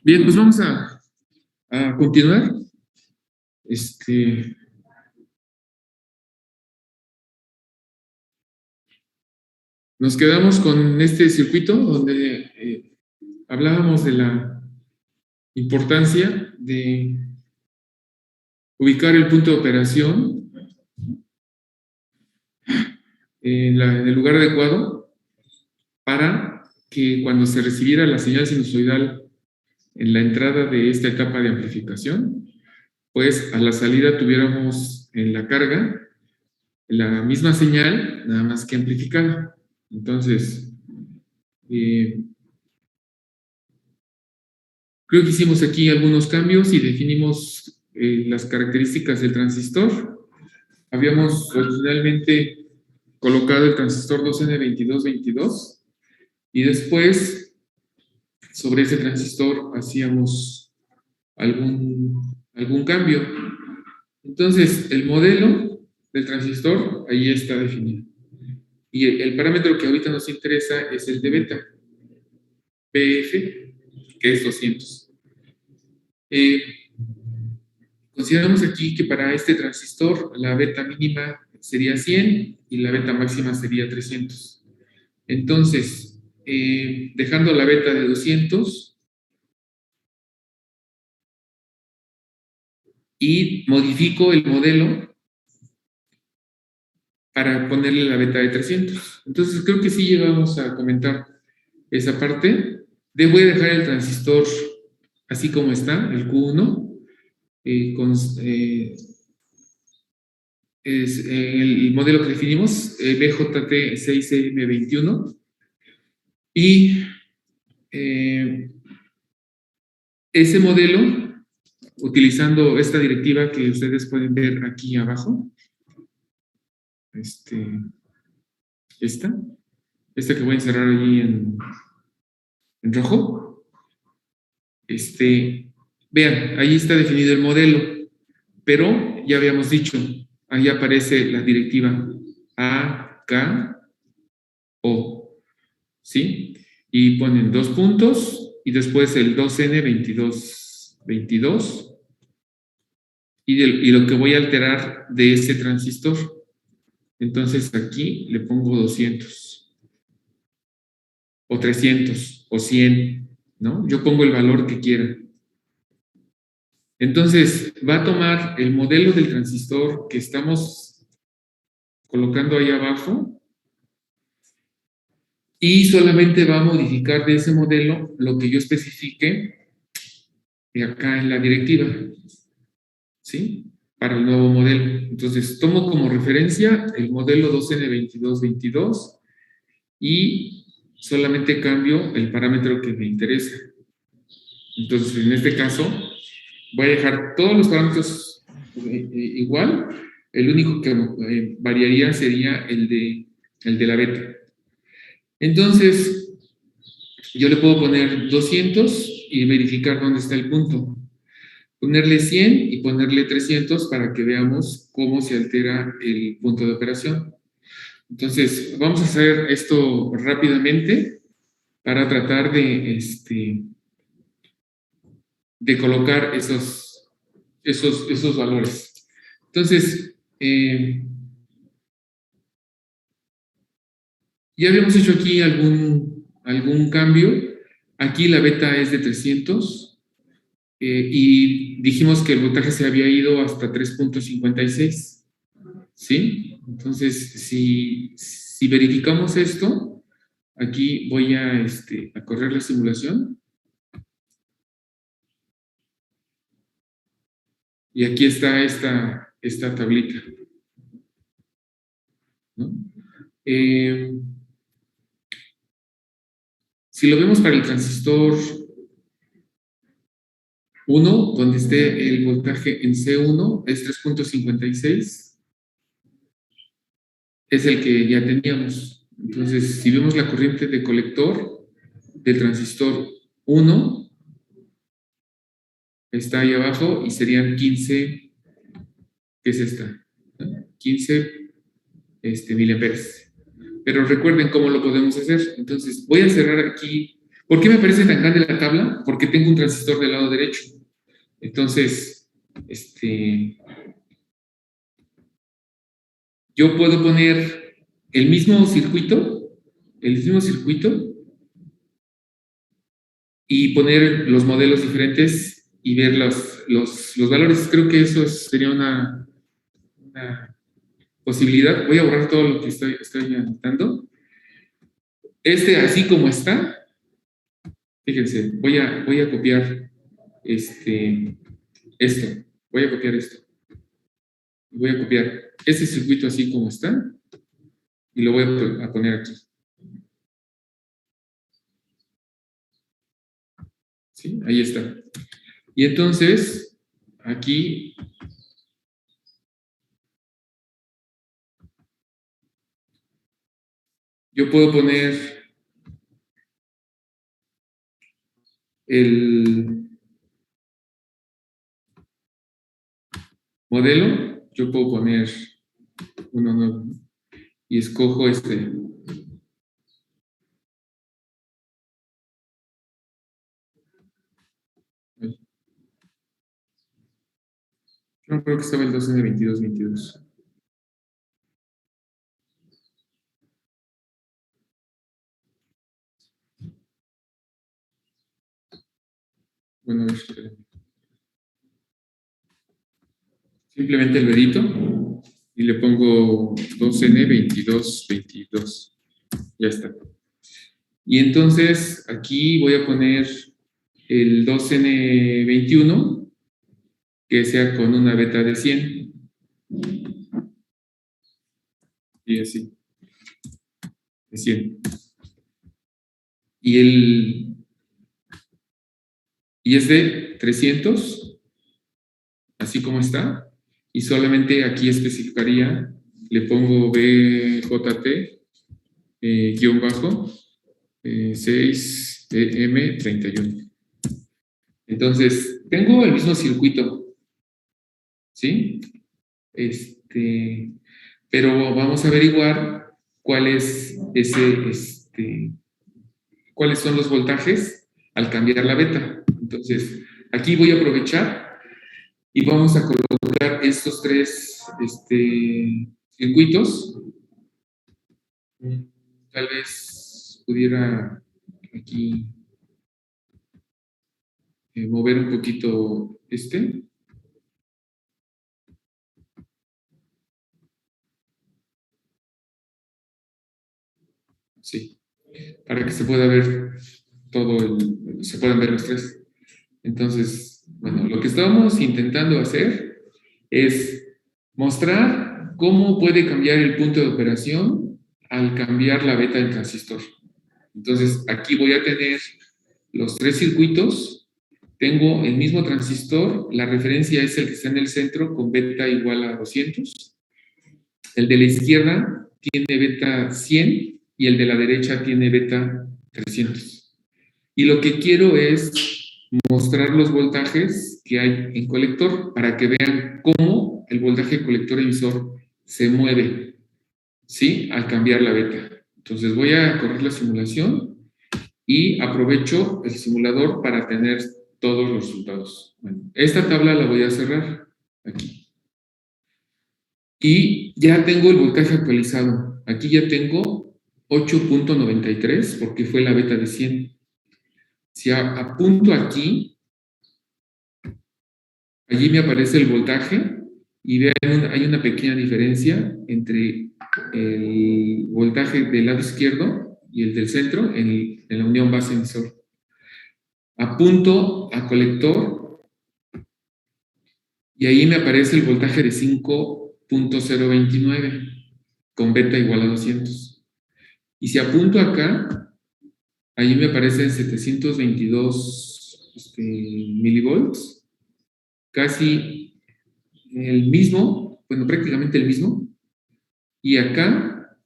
Bien, pues vamos a continuar. Este, Nos quedamos con este circuito donde hablábamos de la importancia de ubicar el punto de operación en el lugar adecuado para que cuando se recibiera la señal sinusoidal en la entrada de esta etapa de amplificación, pues a la salida tuviéramos en la carga la misma señal, nada más que amplificada. Entonces, eh, creo que hicimos aquí algunos cambios y definimos las características del transistor. Habíamos originalmente colocado el transistor 2N2222 y después sobre ese transistor hacíamos algún cambio. Entonces, el modelo del transistor ahí está definido. Y el parámetro que ahorita nos interesa es el de beta, PF, que es 200. Consideramos aquí que para este transistor la beta mínima sería 100 y la beta máxima sería 300. Entonces, dejando la beta de 200 y modifico el modelo para ponerle la beta de 300. Entonces, creo que sí llegamos a comentar esa parte. Voy a dejar el transistor así como está, el Q1, con el modelo que definimos, BJT6M21, y ese modelo, utilizando esta directiva que ustedes pueden ver aquí abajo, esta que voy a encerrar allí en rojo, vean, ahí está definido el modelo, pero ya habíamos dicho, ahí aparece la directiva A, K, O, ¿sí? Y ponen dos puntos y después el 2N2222 y lo que voy a alterar de ese transistor. Entonces aquí le pongo 200 o 300 o 100, ¿no? Yo pongo el valor que quiera. Entonces va a tomar el modelo del transistor que estamos colocando ahí abajo y solamente va a modificar de ese modelo lo que yo especifique acá en la directiva, ¿sí? Para el nuevo modelo. Entonces tomo como referencia el modelo 2N2222 y solamente cambio el parámetro que me interesa. Entonces, en este caso, voy a dejar todos los parámetros igual. El único que variaría sería el de la beta. Entonces, yo le puedo poner 200 y verificar dónde está el punto. Ponerle 100 y ponerle 300 para que veamos cómo se altera el punto de operación. Entonces, vamos a hacer esto rápidamente para tratar de colocar esos valores. Entonces, ya habíamos hecho aquí algún cambio. Aquí la beta es de 300 y dijimos que el voltaje se había ido hasta 3.56. ¿Sí? Entonces, si verificamos esto, aquí voy a correr la simulación. Y aquí está esta tablita, ¿no? Eh, si lo vemos para el transistor 1, donde esté el voltaje en C1, es 3.56, es el que ya teníamos. Entonces, si vemos la corriente de colector del transistor 1, está ahí abajo y serían 15, ¿qué es esta? 15 miliamperes. Pero recuerden cómo lo podemos hacer. Entonces, voy a cerrar aquí. ¿Por qué me parece tan grande la tabla? Porque tengo un transistor del lado derecho. Entonces, yo puedo poner el mismo circuito, y poner los modelos diferentes y ver los valores. Creo que eso sería una posibilidad. Voy a borrar todo lo que estoy anotando. Así como está, fíjense, voy a copiar esto. Voy a copiar esto. Voy a copiar este circuito así como está y lo voy a poner aquí. ¿Sí? Ahí está. Y entonces, aquí yo puedo poner el modelo, yo puedo poner uno nuevo y escojo este. Yo creo que estaba el 2N2222. Bueno, a ver, espérenme. Simplemente lo edito y le pongo 2N2222. Ya está. Y entonces aquí voy a poner el 2N21 que sea con una beta de 100. Y así, de 100. Y es de 300, así como está. Y solamente aquí especificaría, le pongo BJT, guión bajo, 6M31. Entonces, tengo el mismo circuito, ¿sí? Pero vamos a averiguar cuál es cuáles son los voltajes al cambiar la beta. Entonces, aquí voy a aprovechar y vamos a colocar estos tres circuitos. Tal vez pudiera aquí mover un poquito sí, para que se pueda ver se puedan ver los tres. Entonces, bueno, lo que estamos intentando hacer es mostrar cómo puede cambiar el punto de operación al cambiar la beta del transistor. Entonces, aquí voy a tener los tres circuitos. Tengo el mismo transistor, la referencia es el que está en el centro con beta igual a 200. El de la izquierda tiene beta 100 y el de la derecha tiene beta 300. Y lo que quiero es mostrar los voltajes que hay en colector para que vean cómo el voltaje colector emisor se mueve, ¿sí? Al cambiar la beta. Entonces voy a correr la simulación y aprovecho el simulador para tener todos los resultados. Bueno, esta tabla la voy a cerrar aquí. Y ya tengo el voltaje actualizado. Aquí ya tengo 8.93 porque fue la beta de 100. Si apunto aquí, allí me aparece el voltaje y vean, hay una pequeña diferencia entre el voltaje del lado izquierdo y el del centro en la unión base emisor. Apunto a colector y ahí me aparece el voltaje de 5.029 con beta igual a 200. Y si apunto acá, ahí me aparecen 722 milivolts, casi el mismo, bueno, prácticamente el mismo. Y acá,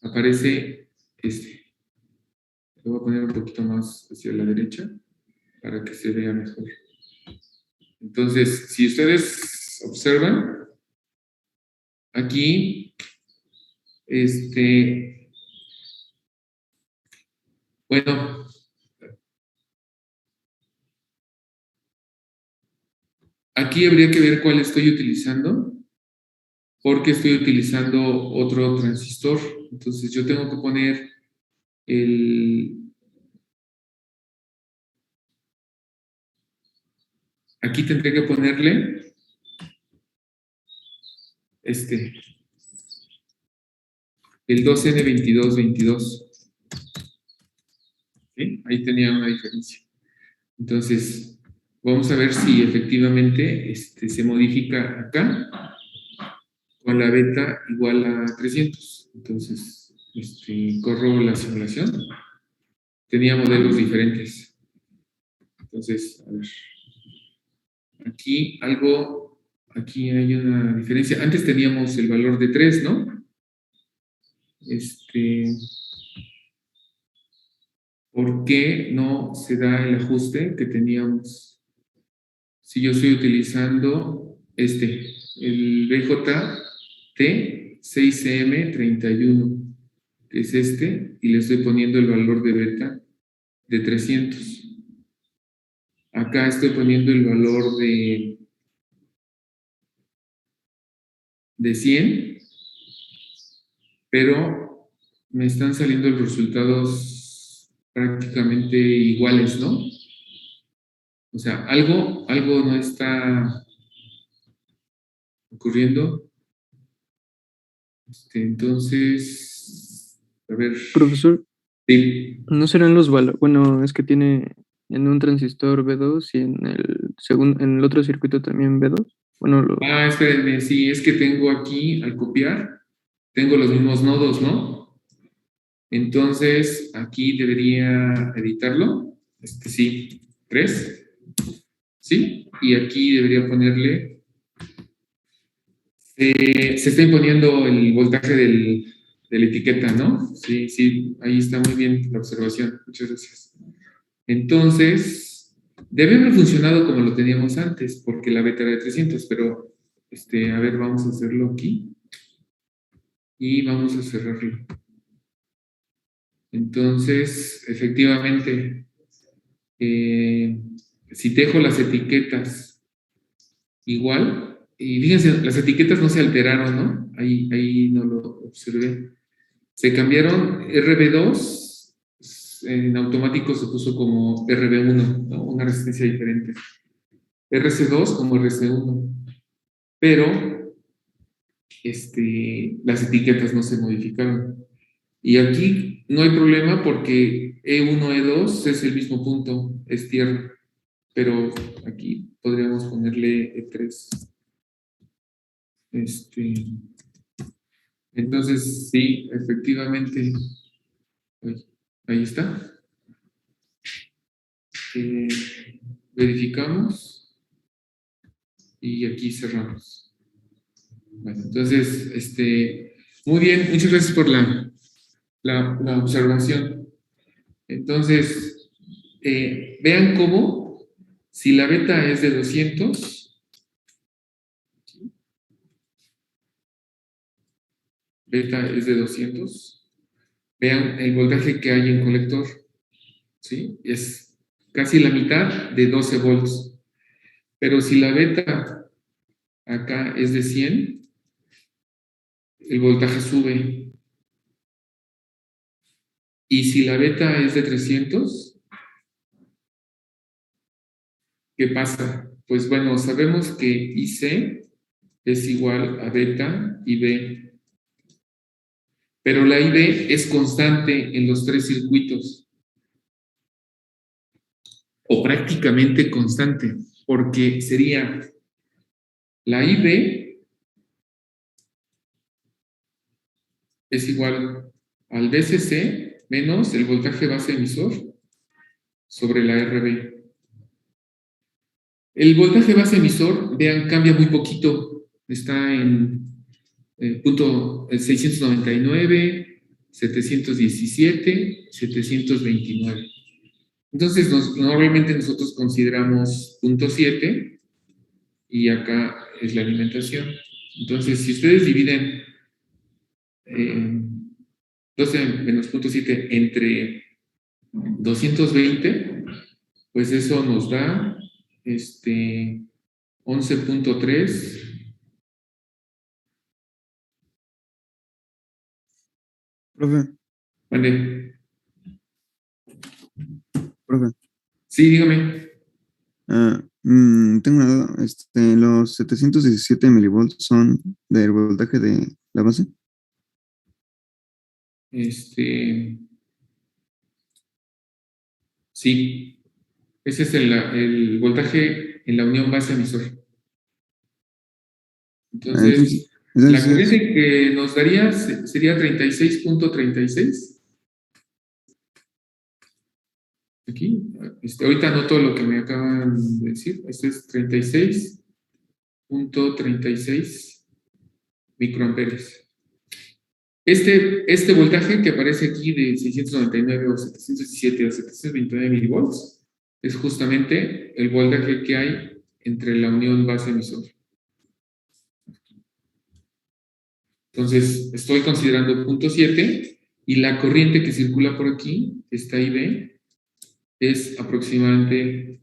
aparece Lo voy a poner un poquito más hacia la derecha para que se vea mejor. Entonces, si ustedes observan, aquí, Bueno, aquí habría que ver cuál estoy utilizando, porque estoy utilizando otro transistor. Entonces yo tengo que poner el... Aquí tendré que ponerle este, el 2N2222. ¿Sí? Ahí tenía una diferencia. Entonces, vamos a ver si efectivamente se modifica acá con la beta igual a 300. Entonces, corro la simulación. Tenía modelos diferentes. Entonces, a ver. Aquí hay una diferencia. Antes teníamos el valor de 3, ¿no? ¿Por qué no se da el ajuste que teníamos? Si yo estoy utilizando el BJT 6M31, que es y le estoy poniendo el valor de beta de 300. Acá estoy poniendo el valor de 100, pero me están saliendo los resultados prácticamente iguales, ¿no? O sea, algo no está ocurriendo. Entonces, a ver, Profesor, sí. ¿no serán los valores? Bueno, es que tiene en un transistor B2 y en el otro circuito también B2. Bueno, Espérenme, sí, es que tengo aquí, al copiar, tengo los mismos nodos, ¿no? Entonces, aquí debería editarlo. Sí, 3, ¿sí? Y aquí debería ponerle, se está imponiendo el voltaje de la etiqueta, ¿no? Sí, sí, ahí está muy bien la observación. Muchas gracias. Entonces, debe haber funcionado como lo teníamos antes, porque la beta era de 300, pero, a ver, vamos a hacerlo aquí y vamos a cerrarlo. Entonces, efectivamente, si dejo las etiquetas igual, y fíjense, las etiquetas no se alteraron, ¿no? Ahí no lo observé. Se cambiaron RB2, en automático se puso como RB1, ¿no? Una resistencia diferente. RC2 como RC1. Pero las etiquetas no se modificaron. Y aquí no hay problema porque E1, E2 es el mismo punto, es tierra. Pero aquí podríamos ponerle E3. Entonces, sí, efectivamente, ahí está. Eh, verificamos y aquí cerramos. Bueno, entonces, muy bien, muchas gracias por la observación. Entonces, vean cómo, si la beta es de 200, beta es de 200, vean el voltaje que hay en colector, ¿sí? Es casi la mitad de 12 volts. Pero si la beta acá es de 100, el voltaje sube. Y si la beta es de 300, ¿qué pasa? Pues bueno, sabemos que IC es igual a beta IB, pero la IB es constante en los tres circuitos, o prácticamente constante, porque sería la IB es igual al DCC menos el voltaje base emisor sobre la RB. El voltaje base emisor, vean, cambia muy poquito. Está en punto 699, 717, 729. Entonces, normalmente nosotros consideramos punto 7 y acá es la alimentación. Entonces, si ustedes dividen 12 menos punto 7 entre 220, pues eso nos da 11.3. Profe, Vale. profe. Sí, dígame. Tengo una duda. Los 717 milivolts son del voltaje de la base. Sí, ese es el voltaje en la unión base emisor. Entonces, la Entonces corriente que nos daría sería 36.36. Aquí, ahorita anoto lo que me acaban de decir. Esto es 36.36 microamperes. Este voltaje que aparece aquí de 699 o 717 o 729 milivolts es justamente el voltaje que hay entre la unión base emisor. Entonces, estoy considerando punto 7 y la corriente que circula por aquí, esta IB, es aproximadamente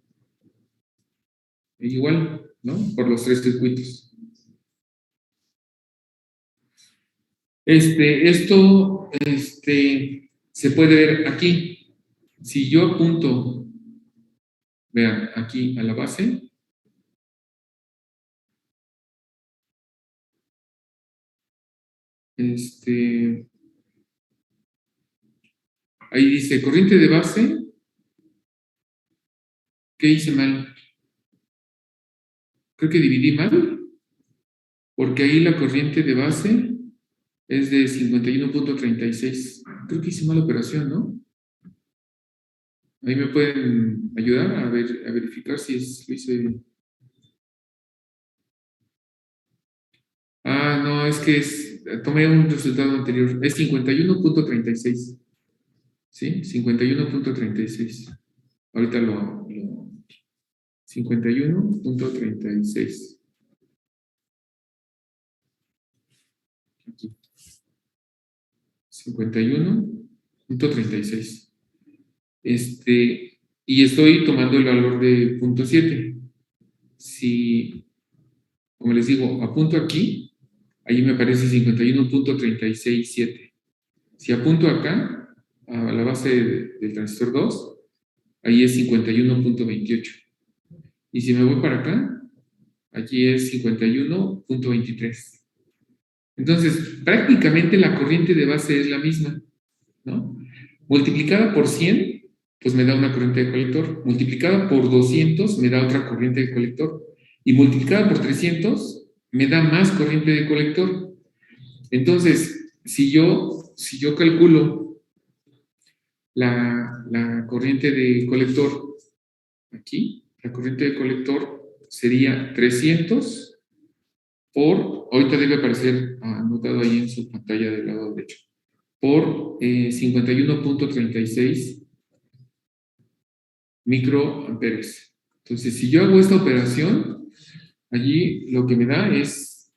igual, ¿no? Por los tres circuitos. Esto se puede ver aquí. Si yo apunto, vean, aquí a la base, ahí dice corriente de base. ¿Qué hice mal? Creo que dividí mal, porque ahí la corriente de base es de 51.36. Creo que hice mala operación, ¿no? Ahí me pueden ayudar a verificar si lo hice bien. Ah, no, es que tomé un resultado anterior. Es 51.36. ¿Sí? 51.36. Ahorita 51.36. Aquí. 51.36. Y estoy tomando el valor de punto 7. Si, como les digo, apunto aquí, ahí me aparece 51.367. Si apunto acá, a la base del transistor 2, ahí es 51.28. Y si me voy para acá, allí es 51.23. Entonces, prácticamente la corriente de base es la misma, ¿no? Multiplicada por 100, pues me da una corriente de colector. Multiplicada por 200, me da otra corriente de colector. Y multiplicada por 300, me da más corriente de colector. Entonces, si yo calculo la corriente de colector aquí, la corriente de colector sería 300 ahorita debe aparecer anotado ahí en su pantalla del lado derecho, por 51.36 microamperes. Entonces, si yo hago esta operación, allí lo que me da es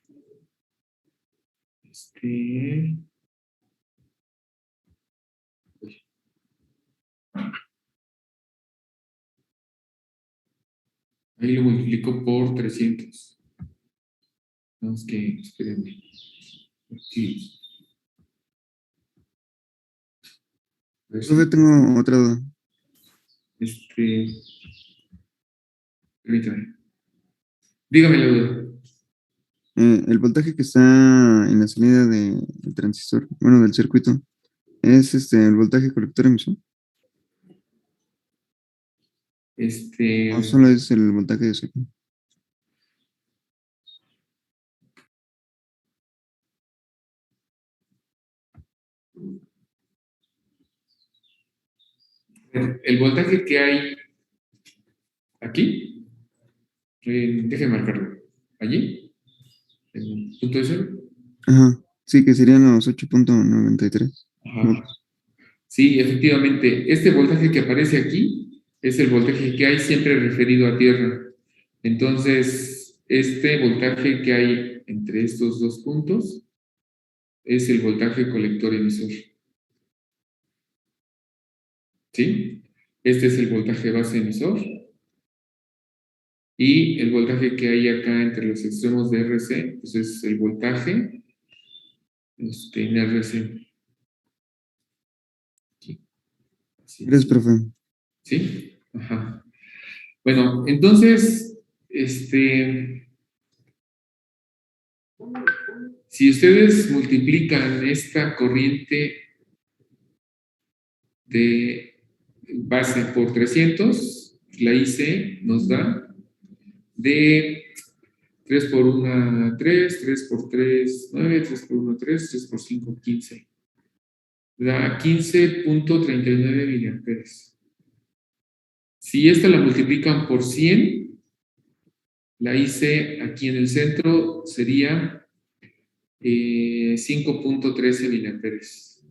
ahí lo multiplico por 300. Vamos que, espérenme. Aquí. Profe, tengo otra duda. Permítame. Dígame la duda. El voltaje que está en la salida del transistor, bueno, del circuito, ¿es el voltaje colector emisor? ¿O solo es el voltaje de salida? El voltaje que hay aquí, déjeme marcarlo. Allí, en punto de cero. Ajá, sí, que serían los 8.93 volts. Sí, efectivamente. Este voltaje que aparece aquí es el voltaje que hay siempre referido a tierra. Entonces, este voltaje que hay entre estos dos puntos es el voltaje colector emisor. ¿sí? Este es el voltaje base emisor. Y el voltaje que hay acá entre los extremos de RC, pues es el voltaje en RC. Aquí. Así. Gracias, profe. ¿Sí? Ajá. Bueno, entonces, si ustedes multiplican esta corriente de base por 300, la IC nos da de 3 por 1, 3, 3 por 3, 9, 3 por 1, 3, 3 por 5, 15. Da 15.39 miliamperes. Si esta la multiplican por 100, la IC aquí en el centro sería 5.13 miliamperes.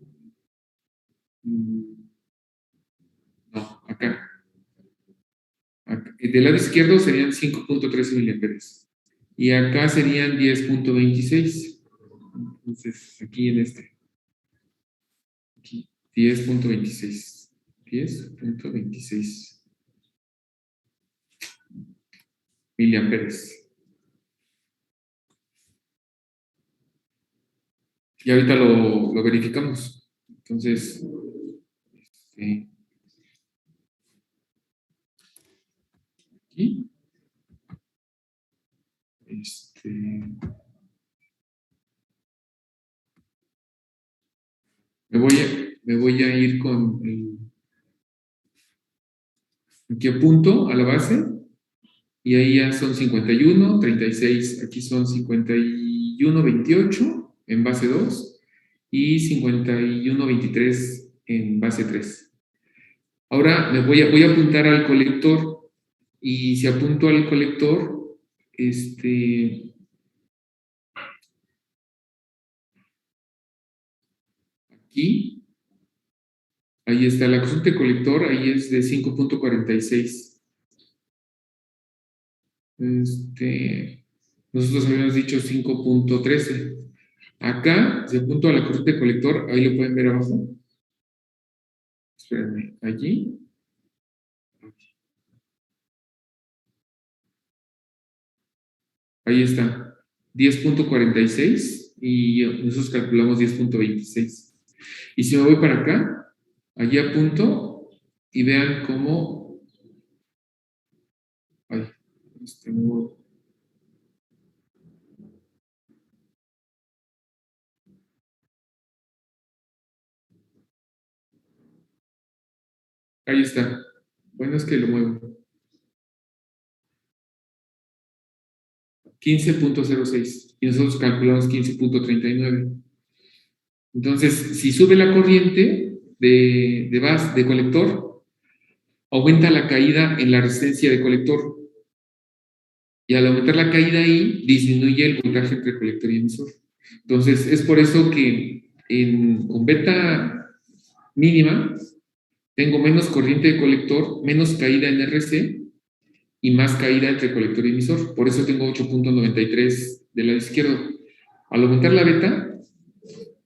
No, acá. Del lado izquierdo serían 5.13 miliamperes. Y acá serían 10.26. Entonces, aquí en aquí, 10.26. 10.26 miliamperes. Y ahorita lo verificamos. Entonces, aquí, me voy a ir con aquí apunto a la base y ahí ya son 51, 36, aquí son 51, 28 en base 2 y 51, 23 en base 3. Ahora voy a apuntar al colector y si apunto al colector, aquí, ahí está la corriente colector, ahí es de 5.46. Nosotros habíamos dicho 5.13. Acá, si apunto a la corriente colector, ahí lo pueden ver abajo. Espérenme, allí. Ahí está, 10.46 y nosotros calculamos 10.26. Y si me voy para acá, allí apunto y vean cómo... Ay, nuevo. Ahí está. Bueno, es que lo muevo. 15.06 y nosotros calculamos 15.39. Entonces, si sube la corriente de colector, aumenta la caída en la resistencia de colector. Y al aumentar la caída ahí, disminuye el voltaje entre colector y emisor. Entonces, es por eso que con beta mínima tengo menos corriente de colector, menos caída en RC y más caída entre colector y emisor. Por eso tengo 8.93 del lado izquierdo. Al aumentar la beta,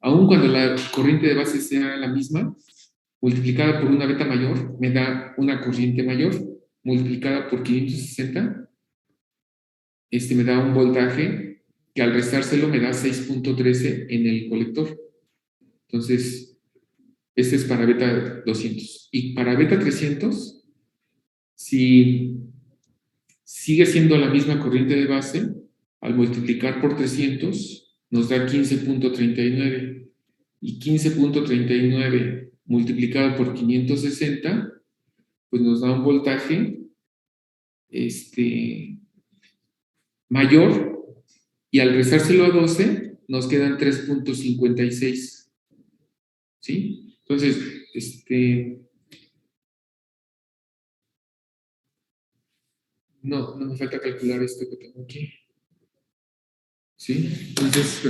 aun cuando la corriente de base sea la misma, multiplicada por una beta mayor, me da una corriente mayor, multiplicada por 560, me da un voltaje que al restárselo me da 6.13 en el colector. Entonces, este es para beta 200. Y para beta 300, si sigue siendo la misma corriente de base, al multiplicar por 300, nos da 15.39. Y 15.39 multiplicado por 560, pues nos da un voltaje mayor, y al rezárselo a 12, nos quedan 3.56. ¿Sí? Entonces, no me falta calcular esto que tengo aquí. ¿Sí? Entonces,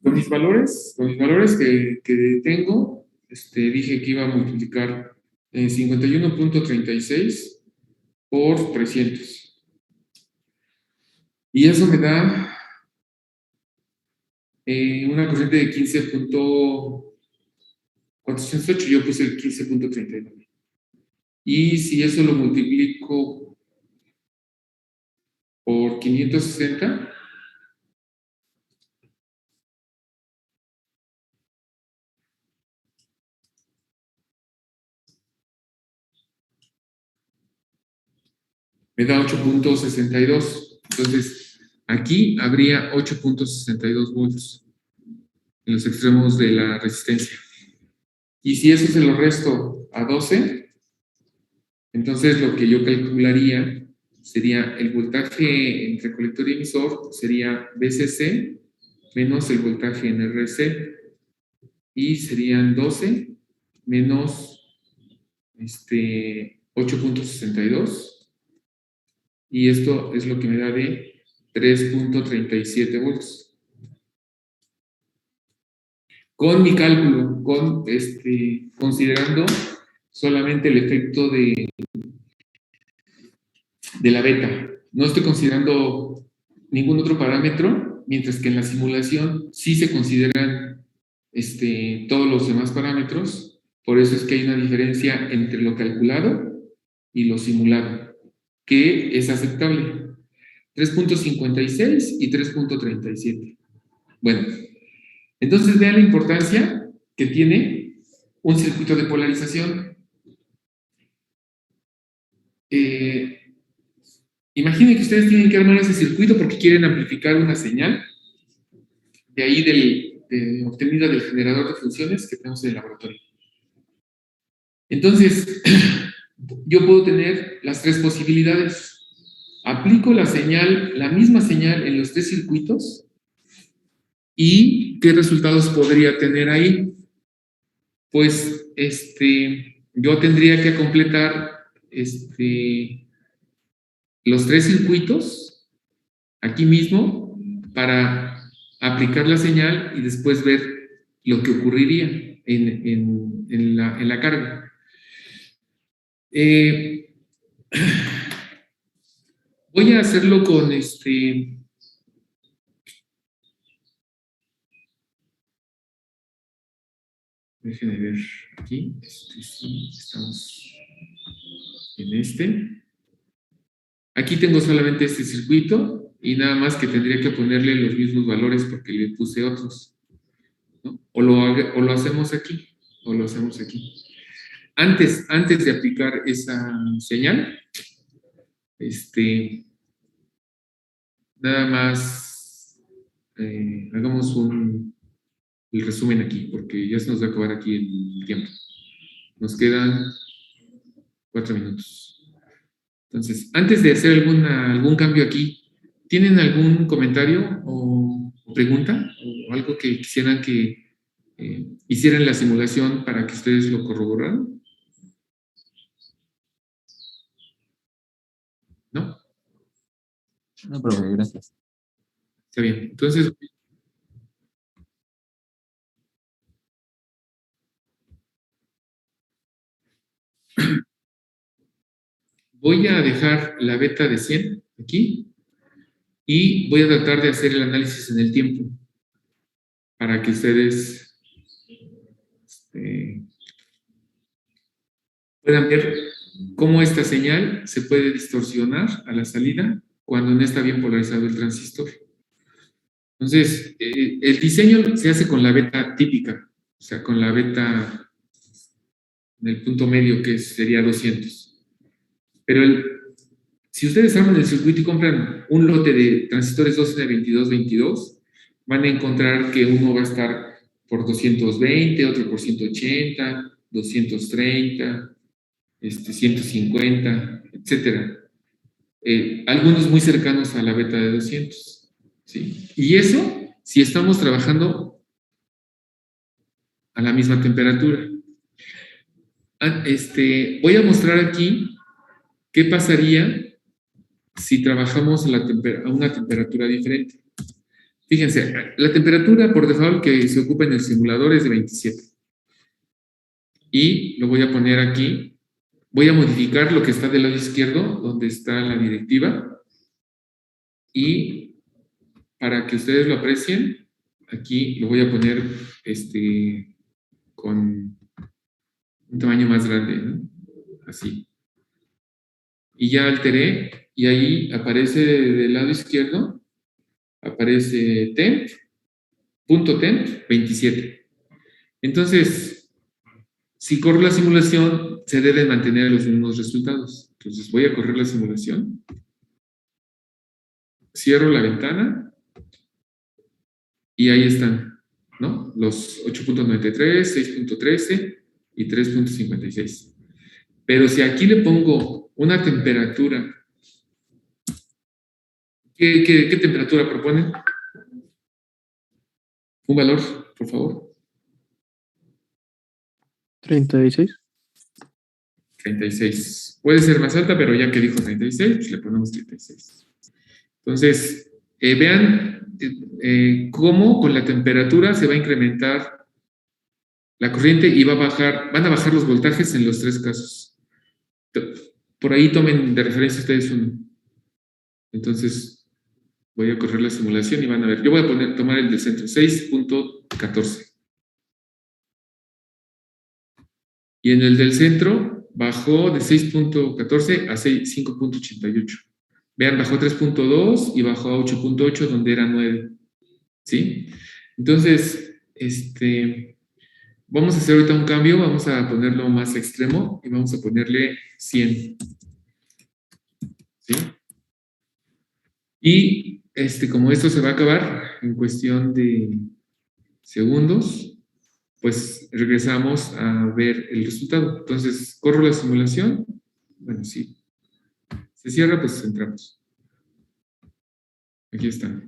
con mis valores que tengo, dije que iba a multiplicar 51.36 por 300. Y eso me da una corriente de 15.408, yo puse el 15.39. Y si eso lo multiplico por 560, me da 8.62. Entonces, aquí habría 8.62 volts en los extremos de la resistencia. Y si eso se lo resto a 12, entonces lo que yo calcularía sería el voltaje entre colector y emisor, sería VCC menos el voltaje en RC, y serían 12 menos 8.62, y esto es lo que me da de 3.37 volts. Con mi cálculo, considerando solamente el efecto de la beta. No estoy considerando ningún otro parámetro, mientras que en la simulación sí se consideran todos los demás parámetros. Por eso es que hay una diferencia entre lo calculado y lo simulado, que es aceptable. 3.56 y 3.37. Bueno, entonces vean la importancia que tiene un circuito de polarización. Imaginen que ustedes tienen que armar ese circuito porque quieren amplificar una señal de ahí obtenida del generador de funciones que tenemos en el laboratorio. Entonces, yo puedo tener las tres posibilidades. Aplico la señal, la misma señal en los tres circuitos, y ¿qué resultados podría tener ahí? Pues yo tendría que completar los tres circuitos aquí mismo para aplicar la señal y después ver lo que ocurriría en la carga. Voy a hacerlo con déjenme ver aquí. Sí, estamos en Aquí tengo solamente este circuito y nada más que tendría que ponerle los mismos valores porque le puse otros, ¿no? O lo hacemos aquí, o lo hacemos aquí. Antes de aplicar esa señal, nada más hagamos el resumen aquí, porque ya se nos va a acabar aquí el tiempo. Nos quedan 4 minutos. Entonces, antes de hacer algún cambio aquí, ¿tienen algún comentario o pregunta o algo que quisieran que hicieran la simulación para que ustedes lo corroboraran? ¿No? No, profe, gracias. Está bien. Entonces, voy a dejar la beta de 100 aquí y voy a tratar de hacer el análisis en el tiempo para que ustedes puedan ver cómo esta señal se puede distorsionar a la salida cuando no está bien polarizado el transistor. Entonces, el diseño se hace con la beta típica, o sea, con la beta en el punto medio, que sería 200. Pero si ustedes arman el circuito y compran un lote de transistores 2N2222, van a encontrar que uno va a estar por 220, otro por 180, 230, 150, etcétera. Algunos muy cercanos a la beta de 200. ¿Sí? Y eso, si estamos trabajando a la misma temperatura. Voy a mostrar aquí qué pasaría si trabajamos a una temperatura diferente. Fíjense, la temperatura por default que se ocupa en el simulador es de 27. Y lo voy a poner aquí. Voy a modificar lo que está del lado izquierdo, donde está la directiva. Y para que ustedes lo aprecien, aquí lo voy a poner con un tamaño más grande, ¿no? Así. Y ya alteré, y ahí aparece del lado izquierdo, aparece temp, punto temp 27. Entonces, si corro la simulación, se deben mantener los mismos resultados. Entonces, voy a correr la simulación. Cierro la ventana. Y ahí están, ¿no? Los 8.93, 6.13 y 3.56. Pero si aquí le pongo una temperatura, ¿qué temperatura proponen? Un valor, por favor. 36. 36. Puede ser más alta, pero ya que dijo 36, pues le ponemos 36. Entonces, vean cómo con la temperatura se va a incrementar la corriente y van a bajar los voltajes en los tres casos. Por ahí tomen de referencia ustedes uno. Entonces, voy a correr la simulación y van a ver. Yo voy a tomar el del centro, 6.14. Y en el del centro bajó de 6.14 a 5.88. Vean, bajó 3.2 y bajó a 8.8 donde era 9. ¿Sí? Entonces, vamos a hacer ahorita un cambio, vamos a ponerlo más extremo y vamos a ponerle 100. ¿Sí? Y como esto se va a acabar en cuestión de segundos, pues regresamos a ver el resultado. Entonces, corro la simulación. Bueno, sí. Se cierra, pues entramos. Aquí está.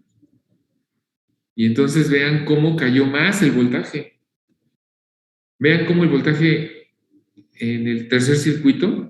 Y entonces vean cómo cayó más el voltaje. Vean cómo el voltaje en el tercer circuito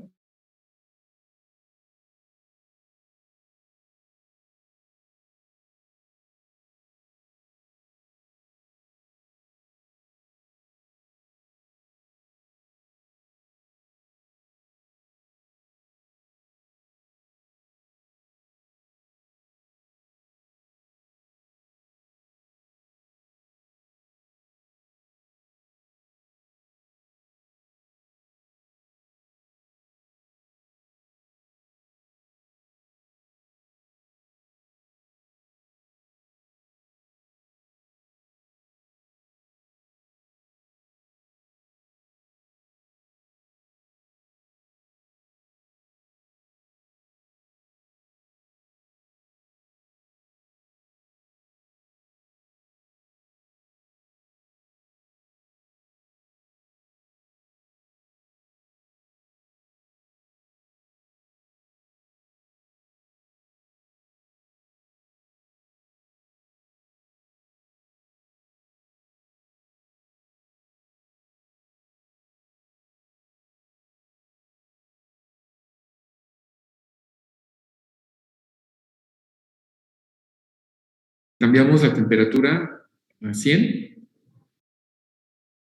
cambiamos la temperatura a 100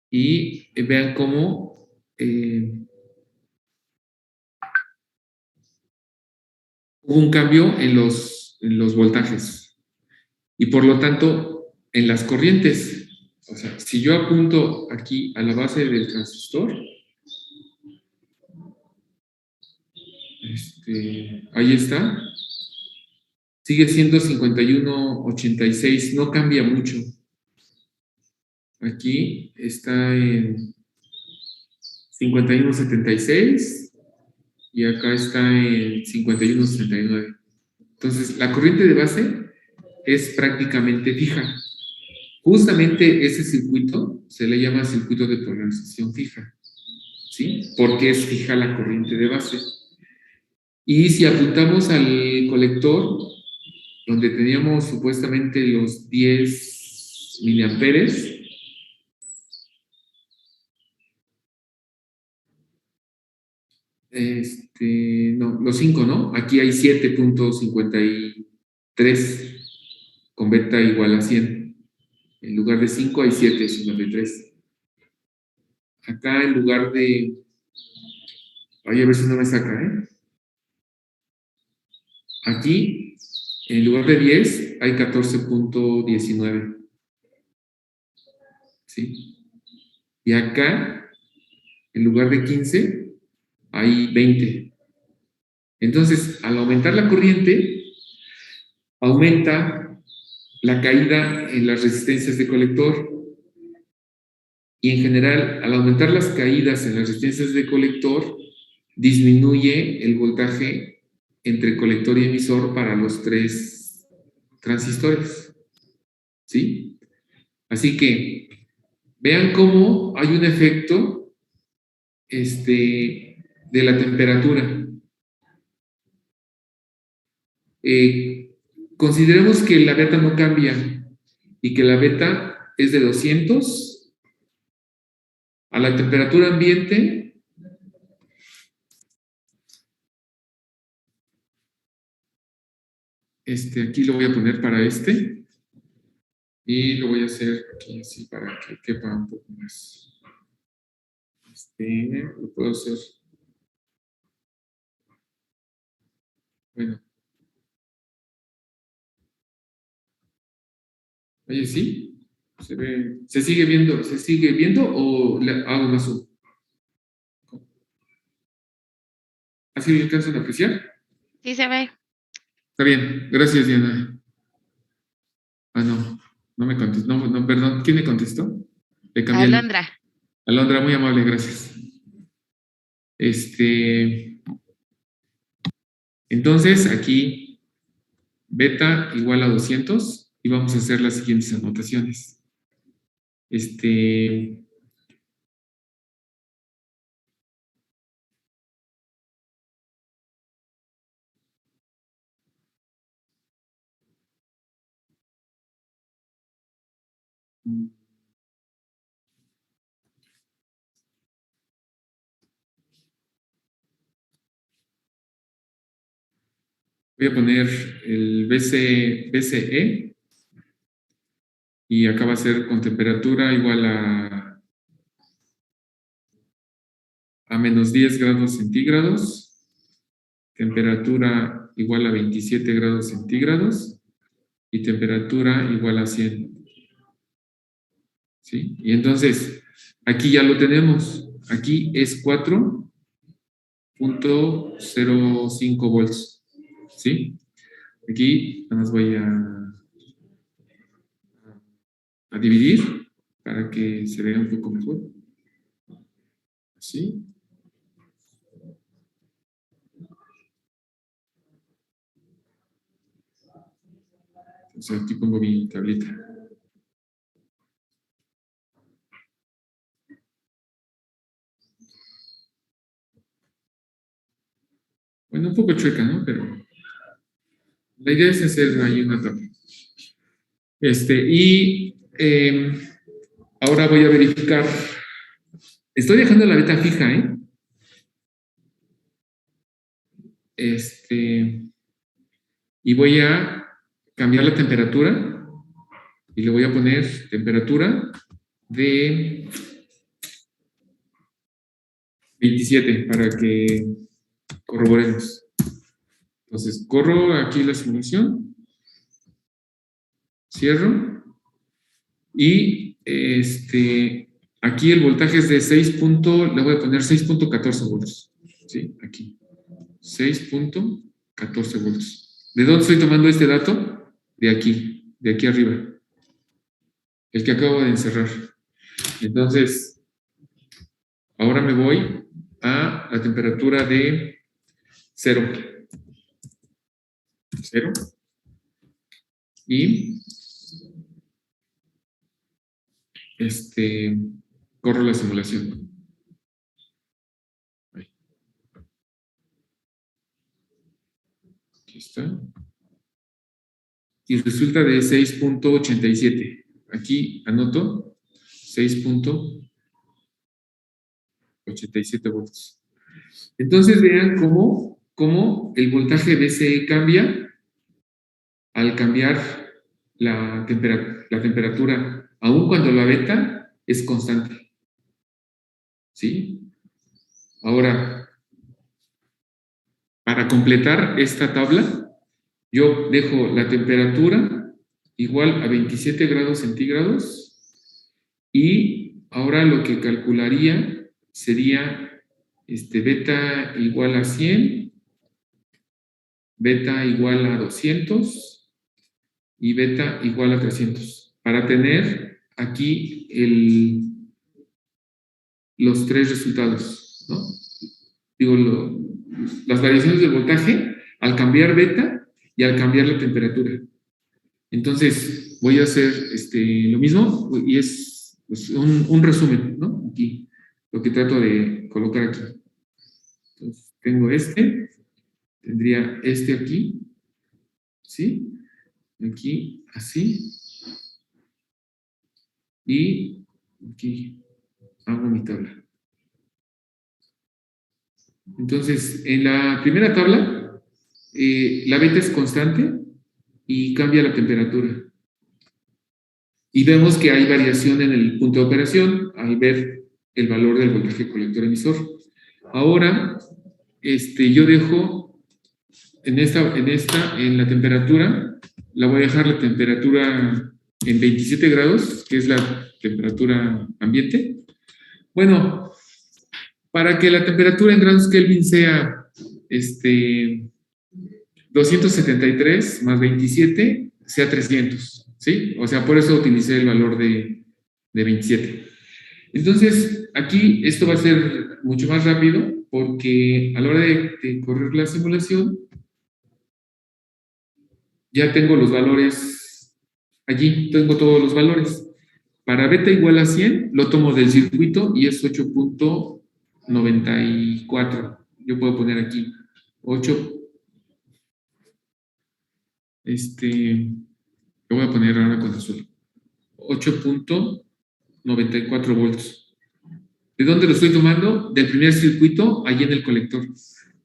y vean cómo hubo un cambio en los voltajes y por lo tanto en las corrientes. O sea, si yo apunto aquí a la base del transistor, ahí está, sigue siendo 51.86, no cambia mucho. Aquí está en 51.76 y acá está en 51.69. Entonces, la corriente de base es prácticamente fija. Justamente ese circuito se le llama circuito de polarización fija, ¿sí? Porque es fija la corriente de base. Y si apuntamos al colector, donde teníamos supuestamente los 10 miliamperes, no, los 5, ¿no? Aquí hay 7.53 con beta igual a 100. En lugar de 5 hay 7.53. Acá en lugar de... Ay, a ver si no me saca, ¿eh? Aquí, en lugar de 10, hay 14.19. ¿sí? Y acá, en lugar de 15, hay 20. Entonces, al aumentar la corriente, aumenta la caída en las resistencias de colector. Y en general, al aumentar las caídas en las resistencias de colector, disminuye el voltaje entre colector y emisor para los 3 transistores. ¿Sí? Así que vean cómo hay un efecto de la temperatura. Consideremos que la beta no cambia y que la beta es de 200 a la temperatura ambiente. Aquí lo voy a poner para y lo voy a hacer aquí así para que quepa un poco más. Lo puedo hacer. Bueno. Oye, ¿sí? ¿Se sigue viendo o le hago más zoom? ¿Así lo alcanzan a apreciar? Sí se ve. Está bien, gracias, Diana. Ah, no me contestó, no, perdón, ¿quién me contestó? Le cambié Alondra. Alondra, muy amable, gracias. Entonces, aquí, beta igual a 200 y vamos a hacer las siguientes anotaciones. Voy a poner el BCE y acá va a ser con temperatura igual a menos 10 grados centígrados, temperatura igual a 27 grados centígrados y temperatura igual a 100. ¿Sí? Y entonces, aquí ya lo tenemos. Aquí es 4.05 volts. ¿Sí? Aquí nada más voy a dividir para que se vea un poco mejor. Así. Entonces aquí pongo mi tablita. Bueno, un poco chueca, ¿no? Pero la idea es hacer ahí una tabla. Ahora voy a verificar. Estoy dejando la beta fija, ¿eh? Y voy a cambiar la temperatura y le voy a poner temperatura de 27 para que corroboremos. Entonces, corro aquí la simulación, cierro y aquí el voltaje es de 6. Le voy a poner 6.14 volts. ¿Sí? Aquí. 6.14 volts. ¿De dónde estoy tomando este dato? De aquí arriba. El que acabo de encerrar. Entonces, ahora me voy a la temperatura de 0. 0. Y corro la simulación. Aquí está. Y resulta de 6.87. Aquí anoto 6.87 volts. Entonces vean cómo el voltaje BCE cambia al cambiar la temperatura, aun cuando la beta es constante. ¿Sí? Ahora, para completar esta tabla, yo dejo la temperatura igual a 27 grados centígrados Y ahora lo que calcularía sería beta igual a 100, beta igual a 200 y beta igual a 300, para tener aquí los tres resultados, ¿no? Digo, las variaciones del voltaje al cambiar beta y al cambiar la temperatura. Entonces, voy a hacer lo mismo y es pues, un resumen, ¿no? Aquí, lo que trato de colocar aquí. Entonces, tengo tendría aquí, ¿sí? Aquí, así. Y aquí hago mi tabla. Entonces, en la primera tabla, la beta es constante y cambia la temperatura. Y vemos que hay variación en el punto de operación al ver el valor del voltaje colector emisor. Ahora, yo dejo en la temperatura, la voy a dejar la temperatura en 27 grados, que es la temperatura ambiente. Bueno, para que la temperatura en grados Kelvin sea 273 más 27 sea 300, ¿sí? O sea, por eso utilicé el valor de 27. Entonces, aquí esto va a ser mucho más rápido porque a la hora de correr la simulación ya tengo los valores allí, tengo todos los valores. Para beta igual a 100, lo tomo del circuito y es 8.94. Yo puedo poner aquí 8. Lo voy a poner ahora con azul. 8.94 volts. ¿De dónde lo estoy tomando? Del primer circuito, allí en el colector.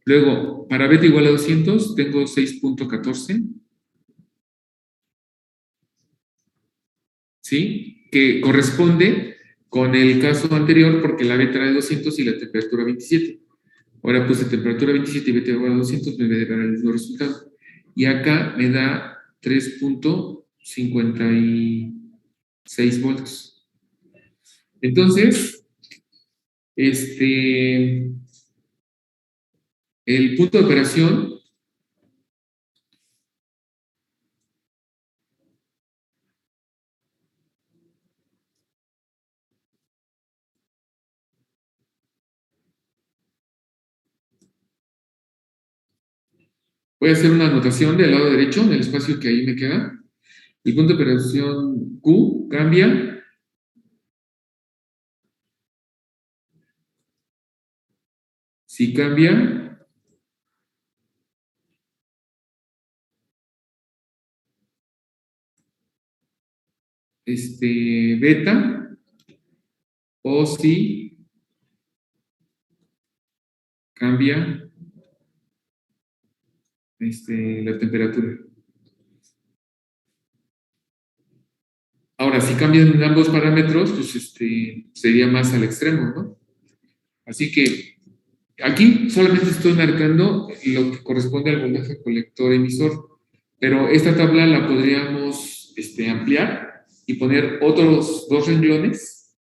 Luego, para beta igual a 200, tengo 6.14. ¿Sí? Que corresponde con el caso anterior porque la beta era de 200 y la temperatura 27. Ahora puse temperatura 27 y beta igual a 200, me debe dar el mismo resultado. Y acá me da 3.56 volts. Entonces, el punto de operación voy a hacer una anotación del lado derecho, en el espacio que ahí me queda. El punto de operación Q cambia. Si cambia, beta, o si cambia la temperatura. Ahora, si cambian ambos parámetros, pues sería más al extremo, ¿no? Así que aquí solamente estoy marcando lo que corresponde al voltaje colector emisor, pero esta tabla la podríamos ampliar y poner otros dos renglones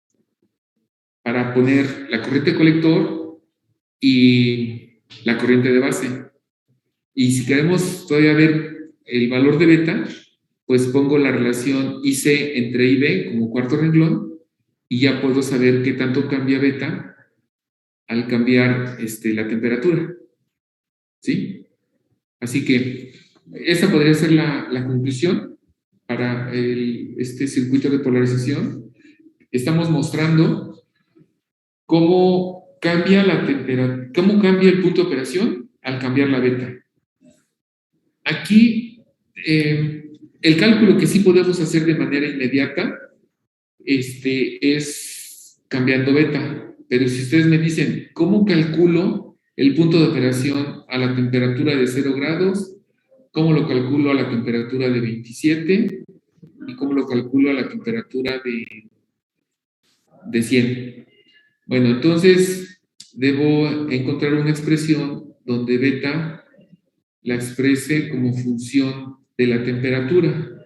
para poner la corriente colector y la corriente de base. Y si queremos todavía ver el valor de beta, pues pongo la relación IC entre IB como cuarto renglón y ya puedo saber qué tanto cambia beta al cambiar la temperatura. ¿Sí? Así que esa podría ser la conclusión para este circuito de polarización. Estamos mostrando cómo cambia la temperatura, cómo cambia el punto de operación al cambiar la beta. Aquí, el cálculo que sí podemos hacer de manera inmediata es cambiando beta. Pero si ustedes me dicen, ¿cómo calculo el punto de operación a la temperatura de 0 grados? ¿Cómo lo calculo a la temperatura de 27? ¿Y cómo lo calculo a la temperatura de 100? Bueno, entonces debo encontrar una expresión donde beta la exprese como función de la temperatura.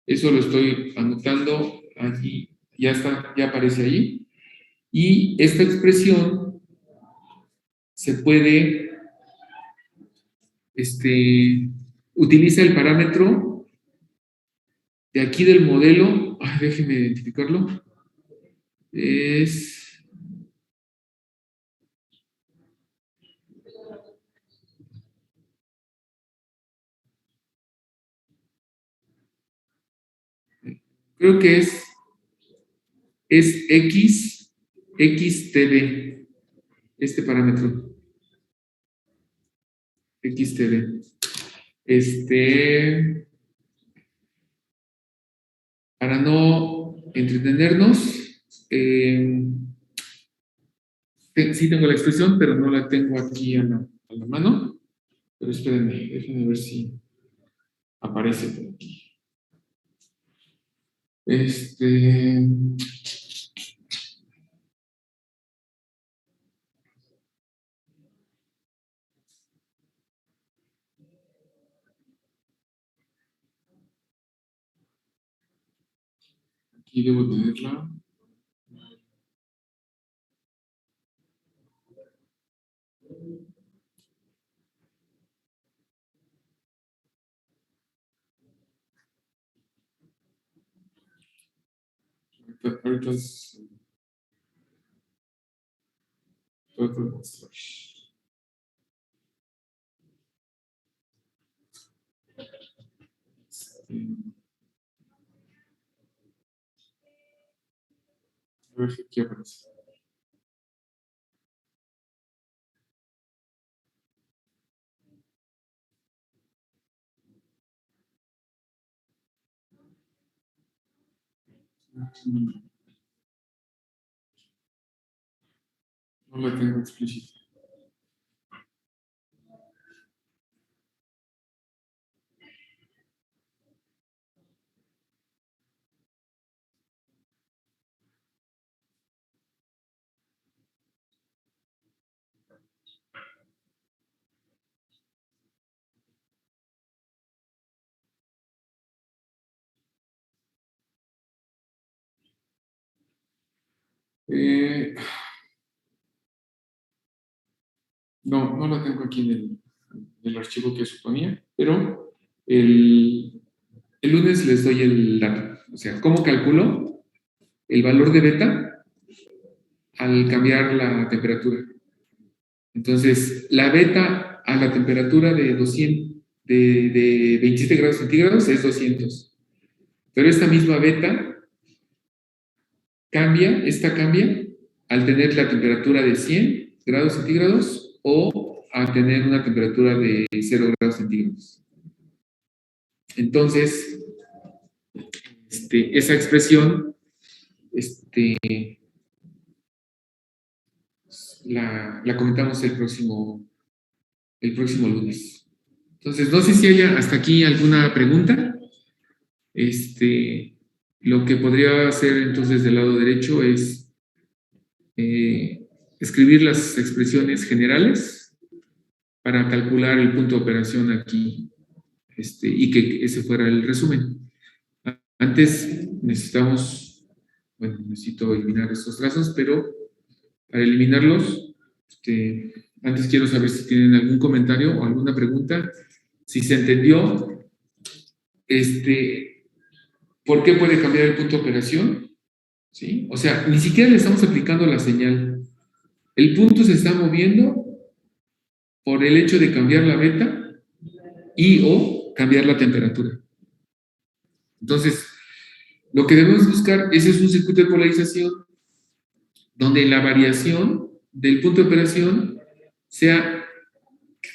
Eso lo estoy anotando allí Ya está, ya aparece ahí. Y esta expresión se puede, utiliza el parámetro de aquí del modelo, déjeme identificarlo, creo que es XTB, este parámetro, XTB. Para no entretenernos, sí tengo la expresión, pero no la tengo aquí a la mano. Pero espérenme, déjenme ver si aparece por aquí. Aquí debo tenerla. Ahorita puedo mostrar. A ver si aquí aparece. No la tengo explícita. No la tengo aquí en el archivo que suponía, pero el lunes les doy el dato. O sea, ¿cómo calculo el valor de beta al cambiar la temperatura? Entonces, la beta a la temperatura de 200, de 27 grados centígrados es 200. Pero esta misma beta cambia al tener la temperatura de 100 grados centígrados o a tener una temperatura de 0 grados centígrados. Entonces, esa expresión la comentamos el próximo lunes. Entonces, no sé si haya hasta aquí alguna pregunta. Lo que podría hacer entonces del lado derecho es escribir las expresiones generales para calcular el punto de operación aquí y que ese fuera el resumen. Antes necesito eliminar estos trazos, pero para eliminarlos, antes quiero saber si tienen algún comentario o alguna pregunta, si se entendió, ¿por qué puede cambiar el punto de operación? ¿Sí? O sea, ni siquiera le estamos aplicando la señal. El punto se está moviendo por el hecho de cambiar la beta y o cambiar la temperatura. Entonces, lo que debemos buscar es un circuito de polarización donde la variación del punto de operación sea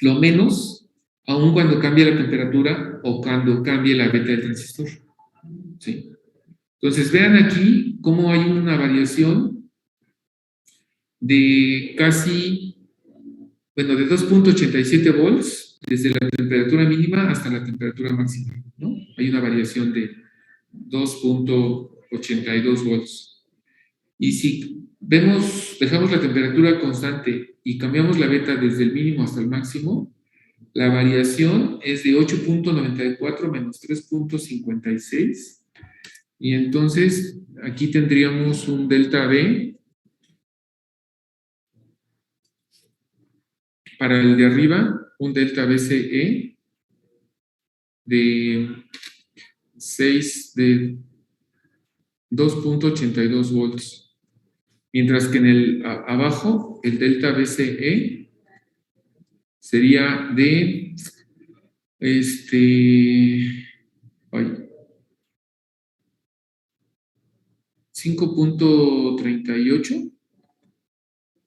lo menos, aun cuando cambie la temperatura o cuando cambie la beta del transistor. ¿Sí? Entonces, vean aquí cómo hay una variación de casi, de 2.87 volts desde la temperatura mínima hasta la temperatura máxima, ¿no? Hay una variación de 2.82 volts. Y si dejamos la temperatura constante y cambiamos la beta desde el mínimo hasta el máximo, la variación es de 8.94 menos 3.56. Y entonces, aquí tendríamos un delta B. Para el de arriba, un delta BCE de 2.82 volts. Mientras que en el abajo, el delta BCE sería de 5.38,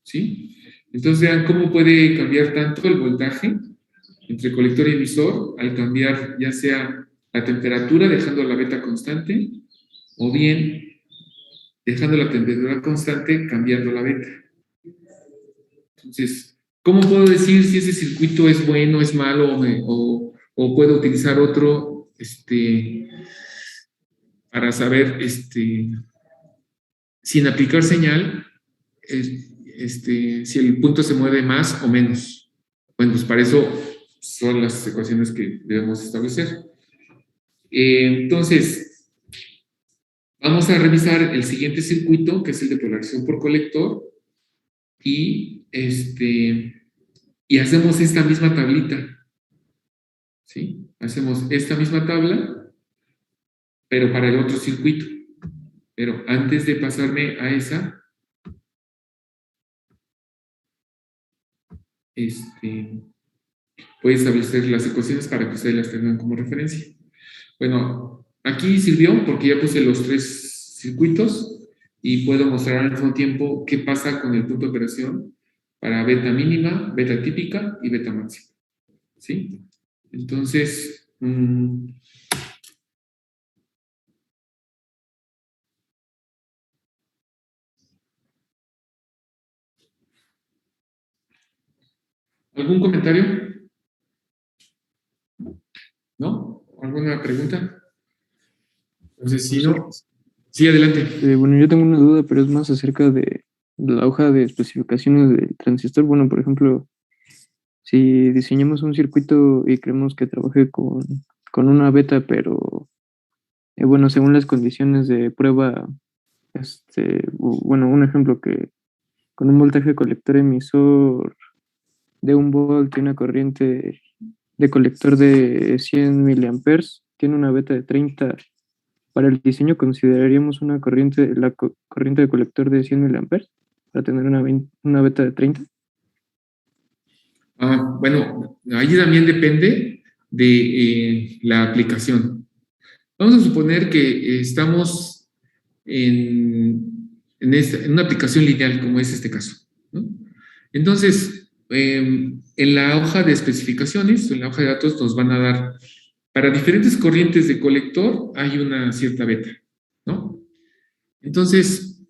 ¿sí? Entonces vean cómo puede cambiar tanto el voltaje entre colector y emisor al cambiar ya sea la temperatura dejando la beta constante o bien dejando la temperatura constante cambiando la beta. Entonces, ¿cómo puedo decir si ese circuito es bueno, es malo o puedo utilizar otro para saber sin aplicar señal si el punto se mueve más o menos? Bueno, pues para eso son las ecuaciones que debemos establecer. Entonces, vamos a revisar el siguiente circuito, que es el de polarización por colector, y hacemos esta misma tablita, ¿sí? Hacemos esta misma tabla, pero para el otro circuito. Pero antes de pasarme a esa, voy a establecer las ecuaciones para que ustedes las tengan como referencia. Bueno, aquí sirvió porque ya puse los tres circuitos y puedo mostrar al mismo tiempo qué pasa con el punto de operación para beta mínima, beta típica y beta máxima, ¿sí? Entonces, ¿algún comentario? ¿No? ¿Alguna pregunta? Entonces, si no, sí, adelante. Bueno, yo tengo una duda, pero es más acerca de la hoja de especificaciones del transistor. Bueno, por ejemplo, si diseñamos un circuito y queremos que trabaje con una beta, pero bueno, según las condiciones de prueba, bueno, un ejemplo que con un voltaje colector emisor de 1 volt y una corriente de colector de 100 miliamperes, tiene una beta de 30. Para el diseño consideraríamos la corriente de colector de 100 miliamperes para tener una beta de 30. Bueno, ahí también depende de la aplicación. Vamos a suponer que estamos en una aplicación lineal, como es este caso, ¿no? Entonces, en la hoja de especificaciones, en la hoja de datos, nos van a dar, para diferentes corrientes de colector, hay una cierta beta, ¿no? Entonces,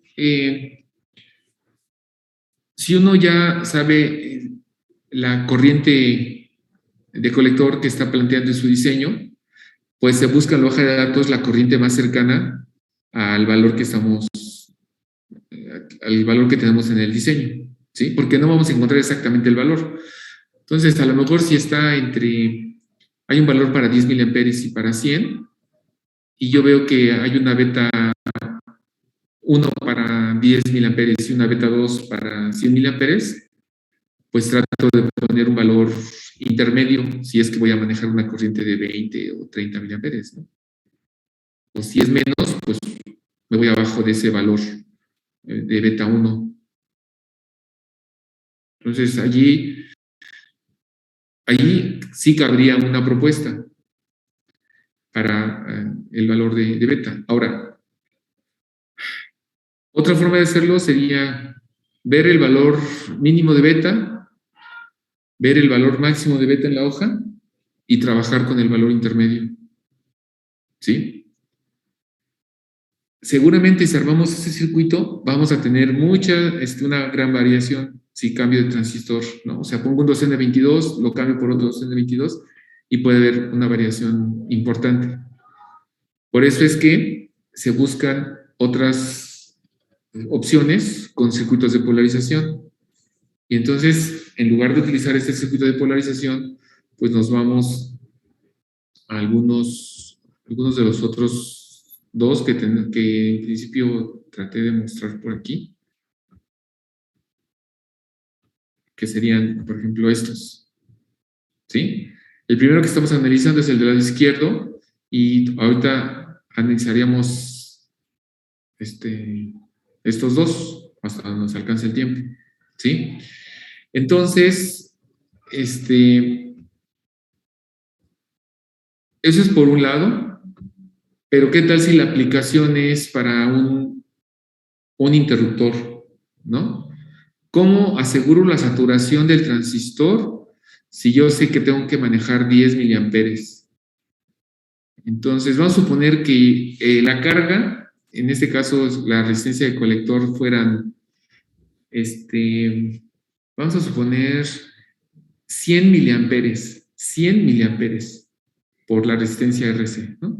si uno ya sabe la corriente de colector que está planteando en su diseño, pues se busca en la hoja de datos la corriente más cercana al valor que al valor que tenemos en el diseño, ¿sí? Porque no vamos a encontrar exactamente el valor. Entonces, a lo mejor si está hay un valor para 10 miliamperes y para 100, y yo veo que hay una beta 1 para 10 miliamperes y una beta 2 para 100 miliamperes, pues trato de poner un valor intermedio si es que voy a manejar una corriente de 20 o 30 miliamperes, ¿no? O si es menos, pues me voy abajo de ese valor de beta 1. Entonces, allí sí cabría una propuesta para el valor de beta. Ahora, otra forma de hacerlo sería ver el valor mínimo de beta, ver el valor máximo de beta en la hoja y trabajar con el valor intermedio. ¿Sí? Seguramente si armamos ese circuito vamos a tener una gran variación si cambio de transistor, ¿no? O sea, pongo un 2N22, lo cambio por otro 2N22 y puede haber una variación importante. Por eso es que se buscan otras opciones con circuitos de polarización. Y entonces, en lugar de utilizar este circuito de polarización, pues nos vamos a algunos de los otros dos que en principio traté de mostrar por aquí, que serían, por ejemplo, estos, ¿sí? El primero que estamos analizando es el del lado izquierdo y ahorita analizaríamos estos dos hasta donde nos alcance el tiempo, ¿sí? Entonces, eso es por un lado, pero ¿qué tal si la aplicación es para un interruptor, ¿no? ¿Cómo aseguro la saturación del transistor si yo sé que tengo que manejar 10 miliamperes? Entonces, vamos a suponer que la carga, en este caso la resistencia del colector fueran, vamos a suponer 100 miliamperes por la resistencia RC, ¿no?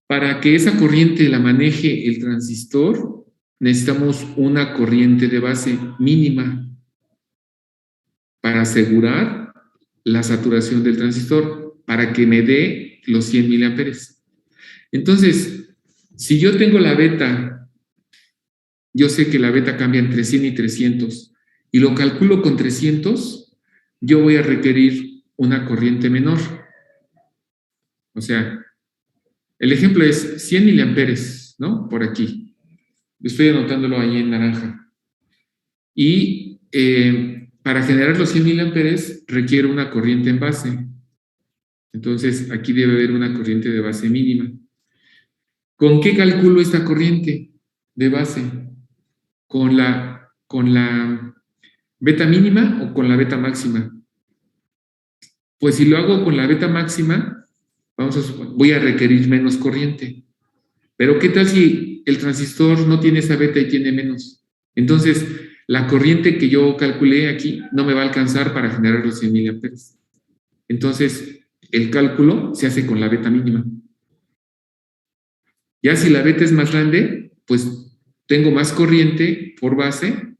Para que esa corriente la maneje el transistor, necesitamos una corriente de base mínima para asegurar la saturación del transistor, para que me dé los 100 miliamperes. Entonces, si yo tengo la beta, yo sé que la beta cambia entre 100 y 300, y lo calculo con 300, yo voy a requerir una corriente menor. O sea, el ejemplo es 100 miliamperes, ¿no? Por aquí. Estoy anotándolo ahí en naranja. Y para generar los 100 miliamperes requiere una corriente en base. Entonces, aquí debe haber una corriente de base mínima. ¿Con qué calculo esta corriente de base? ¿Con la beta mínima o con la beta máxima? Pues si lo hago con la beta máxima, voy a requerir menos corriente. Pero ¿qué tal si el transistor no tiene esa beta y tiene menos? Entonces, la corriente que yo calculé aquí no me va a alcanzar para generar los 100 miliamperes. Entonces, el cálculo se hace con la beta mínima. Ya si la beta es más grande, pues tengo más corriente por base.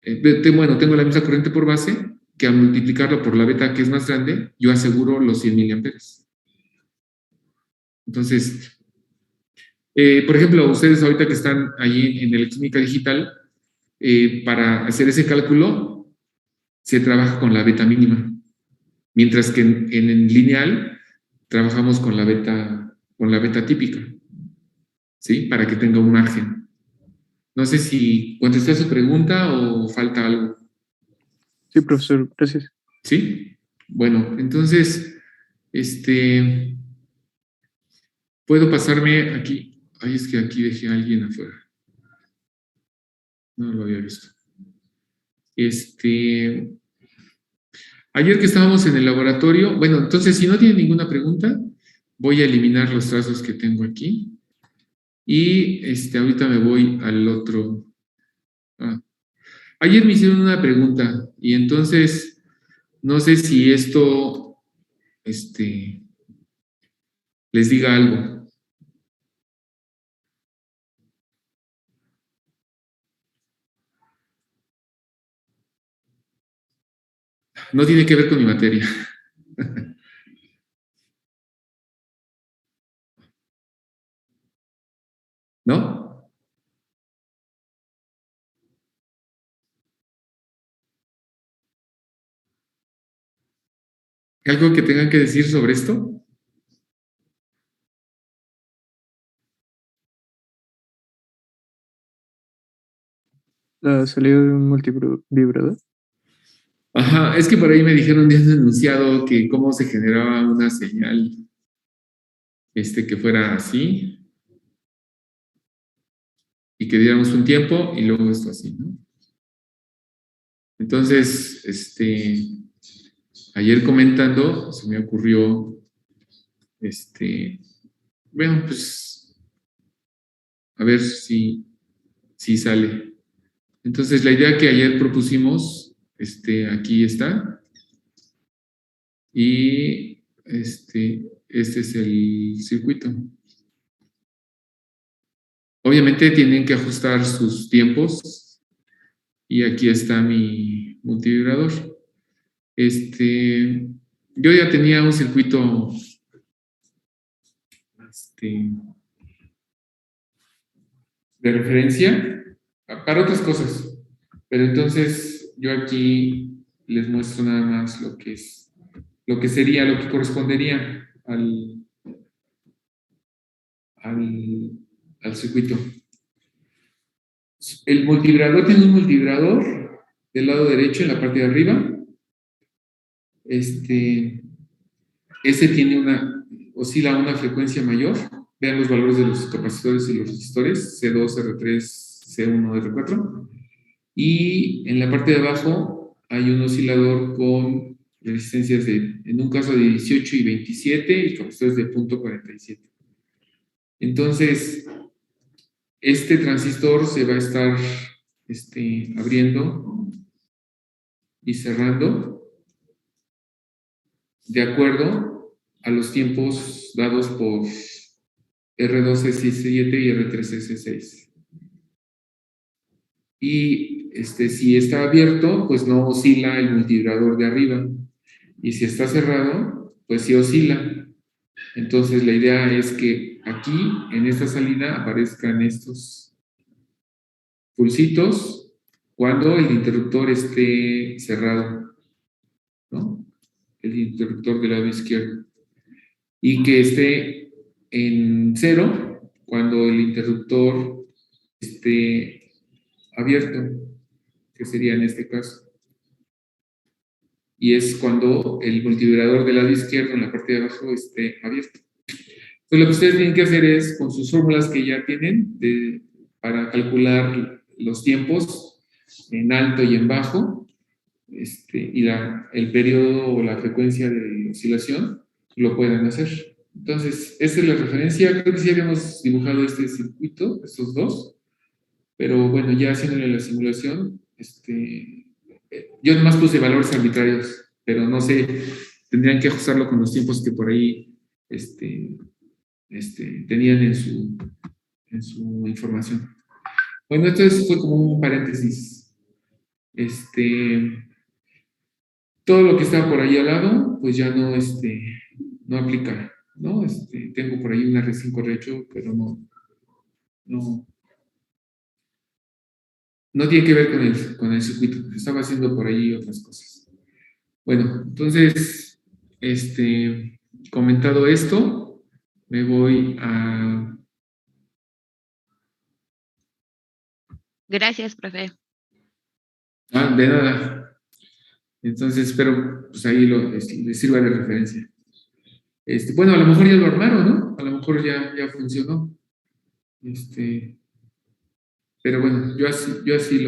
Tengo la misma corriente por base, que al multiplicarlo por la beta que es más grande, yo aseguro los 100 miliamperes. Entonces, por ejemplo, ustedes ahorita que están ahí en electrónica digital, para hacer ese cálculo se trabaja con la beta mínima, mientras que en lineal trabajamos con la beta típica, ¿sí? Para que tenga un margen. No sé si contesté a su pregunta o falta algo. Sí, profesor, gracias. ¿Sí? Bueno, entonces, puedo pasarme aquí. Ay, es que aquí dejé a alguien afuera. No lo había visto. Ayer que estábamos en el laboratorio, bueno, entonces si no tiene ninguna pregunta, voy a eliminar los trazos que tengo aquí. Y ahorita me voy al otro. Ayer me hicieron una pregunta y entonces no sé si esto les diga algo. No tiene que ver con mi materia. ¿No? ¿Algo que tengan que decir sobre esto? La salida de un multivibrador. Ajá, es que por ahí me dijeron de un enunciado que cómo se generaba una señal que fuera así y que diéramos un tiempo y luego esto así, ¿no? Entonces, ayer comentando se me ocurrió, bueno, pues a ver si sale. Entonces, la idea que ayer propusimos, aquí está. Y este es el circuito. Obviamente tienen que ajustar sus tiempos. Y aquí está mi multivibrador. Yo ya tenía un circuito de referencia para otras cosas. Pero entonces yo aquí les muestro nada más lo que sería, lo que correspondería al circuito. El multivibrador tiene un multivibrador del lado derecho en la parte de arriba. Ese oscila a una frecuencia mayor. Vean los valores de los capacitores y los resistores, C2, R3, C1, R4. Y en la parte de abajo hay un oscilador con resistencias en un caso de 18 y 27 y capacitores de 0.47. Entonces, este transistor se va a estar abriendo y cerrando de acuerdo a los tiempos dados por R2S7 y R3S6. Y si está abierto, pues no oscila el multivibrador de arriba. Y si está cerrado, pues sí oscila. Entonces la idea es que aquí, en esta salida, aparezcan estos pulsitos cuando el interruptor esté cerrado, ¿no? El interruptor del lado izquierdo. Y que esté en 0 cuando el interruptor esté abierto, que sería en este caso. Y es cuando el multivibrador del lado izquierdo en la parte de abajo esté abierto. Entonces lo que ustedes tienen que hacer es, con sus fórmulas que ya tienen, para calcular los tiempos en alto y en bajo, y el periodo o la frecuencia de oscilación, lo pueden hacer. Entonces, esta es la referencia. Creo que sí habíamos dibujado este circuito, estos dos, pero bueno, ya haciéndole la simulación, yo nomás puse valores arbitrarios, pero no sé, tendrían que ajustarlo con los tiempos que por ahí tenían en su información. Bueno, esto fue como un paréntesis. Todo lo que está por ahí al lado, pues ya no aplica, ¿no? Tengo por ahí una R5 Recho, pero no tiene que ver con el circuito. Estaba haciendo por ahí otras cosas. Bueno, entonces, comentado esto, me voy a... Gracias, profe. De nada. Entonces, espero, pues ahí les sirva de referencia. Bueno, a lo mejor ya lo armaron, ¿no? A lo mejor ya funcionó. Pero bueno, yo así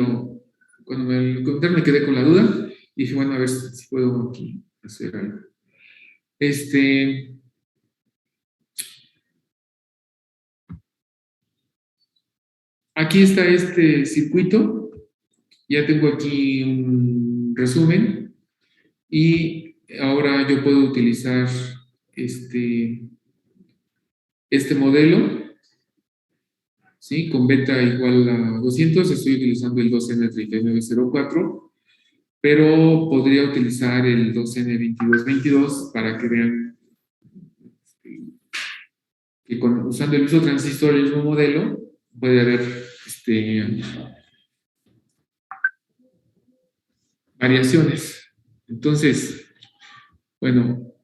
cuando me conté me quedé con la duda y dije, bueno, a ver si puedo aquí hacer algo. Aquí está este circuito. Ya tengo aquí un resumen y ahora yo puedo utilizar este modelo, ¿sí? Con beta igual a 200, estoy utilizando el 2N3904, pero podría utilizar el 2N2222 para que vean que usando el mismo transistor, el mismo modelo, puede haber variaciones. Entonces, bueno,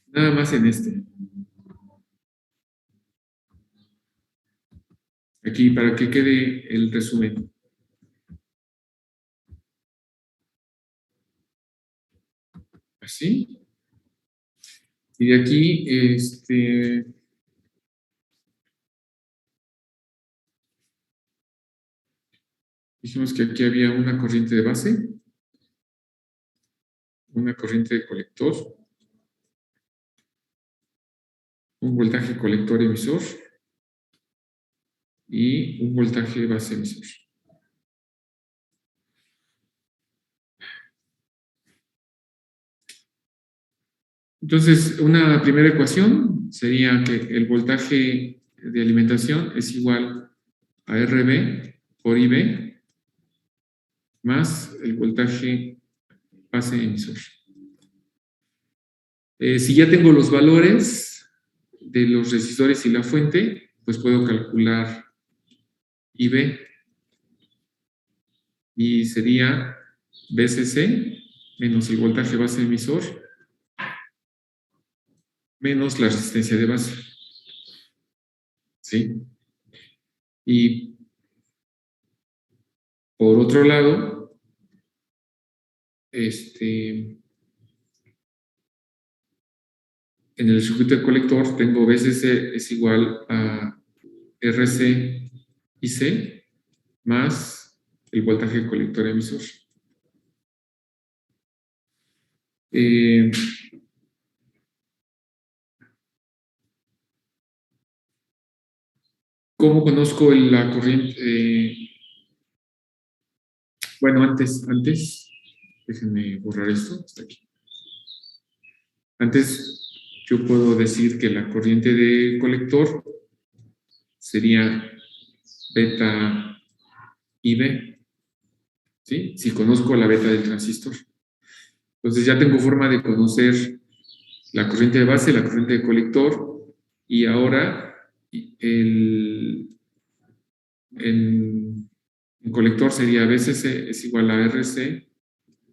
nada más en aquí para que quede el resumen. Así. Y de aquí, dijimos que aquí había una corriente de base, una corriente de colector, un voltaje colector emisor y un voltaje base emisor. Entonces, una primera ecuación sería que el voltaje de alimentación es igual a RB por IB más el voltaje base emisor. Si ya tengo los valores de los resistores y la fuente, pues puedo calcular IB. Y sería VCC menos el voltaje base emisor menos la resistencia de base. ¿Sí? Y por otro lado, en el circuito de colector tengo VCC es igual a RC y C más el voltaje colector emisor. ¿Cómo conozco la corriente? Bueno, antes, déjenme borrar esto, hasta aquí. Antes, yo puedo decir que la corriente de colector sería beta IB, ¿sí? Si conozco la beta del transistor. Entonces ya tengo forma de conocer la corriente de base, la corriente de colector, y ahora en colector sería BCC es igual a RC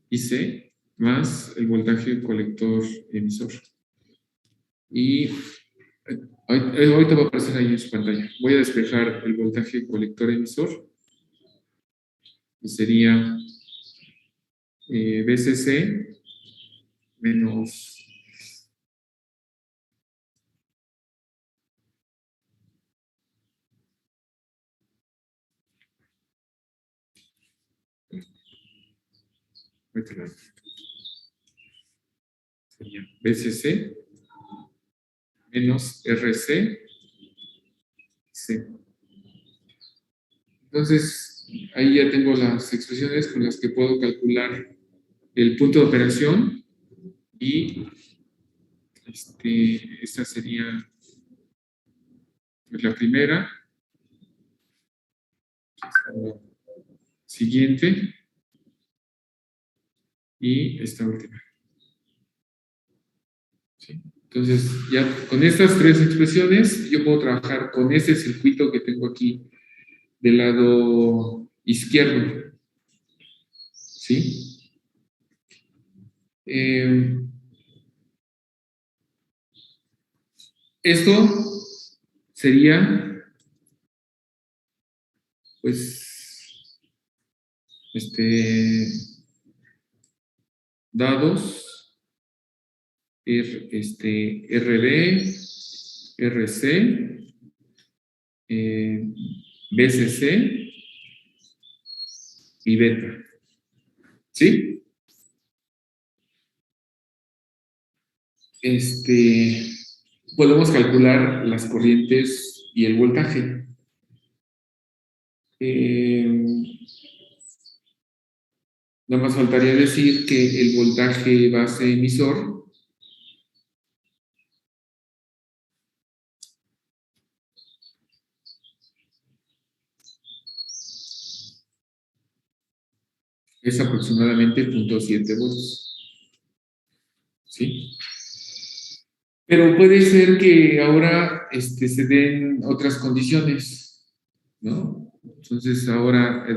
y C más el voltaje colector emisor. Y ahorita va a aparecer ahí en su pantalla. Voy a despejar el voltaje colector emisor y sería BCC menos sería BCC menos RC C. Entonces, ahí ya tengo las expresiones con las que puedo calcular el punto de operación y esta sería pues, la primera, la siguiente y esta última. ¿Sí? Entonces, ya con estas tres expresiones, yo puedo trabajar con ese circuito que tengo aquí del lado izquierdo. ¿Sí? Esto sería, pues, dados RB, RC, BCC y beta. ¿Sí? Podemos calcular las corrientes y el voltaje. Nada más faltaría decir que el voltaje base emisor es aproximadamente 0.7 volts. ¿Sí? Pero puede ser que ahora se den otras condiciones, ¿no? Entonces ahora,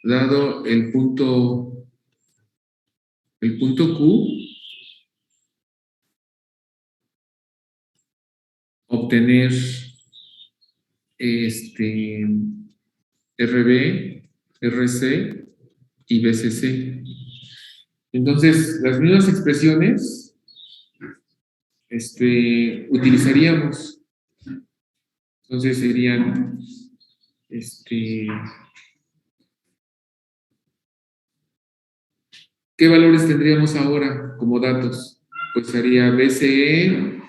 dado el punto Q, obtener RB, RC y BCC. Entonces, las mismas expresiones utilizaríamos. Entonces serían ¿qué valores tendríamos ahora como datos? Pues sería BCE,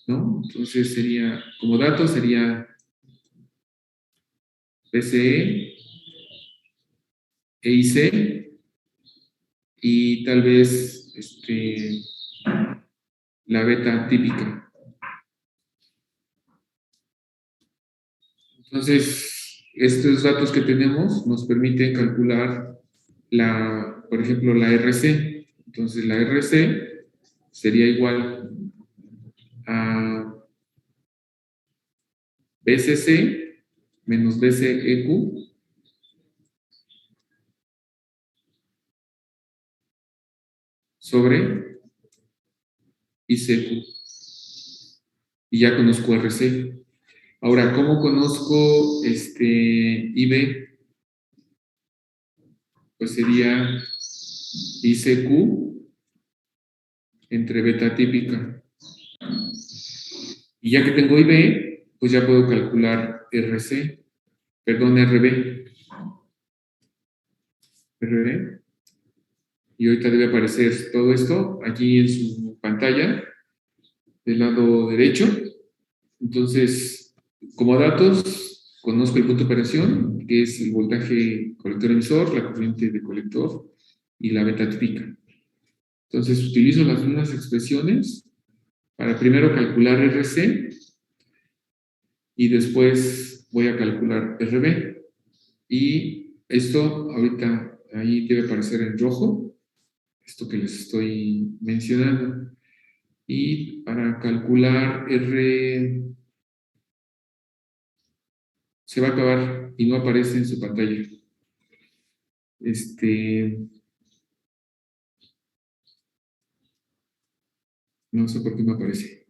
¿no? Entonces sería, como datos sería BCE, EIC y tal vez la beta típica. Entonces, estos datos que tenemos nos permiten calcular por ejemplo, la RC. Entonces, la RC sería igual a BCC menos BCEQ sobre ICQ. Y ya conozco RC. Ahora, ¿cómo conozco IB? Pues sería ICQ entre beta típica. Y ya que tengo IB, pues ya puedo calcular RC, perdón, RB. RB. Y ahorita debe aparecer todo esto aquí en su pantalla, del lado derecho. Entonces, como datos, conozco el punto de operación, que es el voltaje colector-emisor, la corriente de colector y la beta típica. Entonces, utilizo las mismas expresiones para primero calcular RC y después voy a calcular RB. Y esto ahorita ahí debe aparecer en rojo, esto que les estoy mencionando. Y para calcular R se va a acabar y no aparece en su pantalla. No sé por qué no aparece.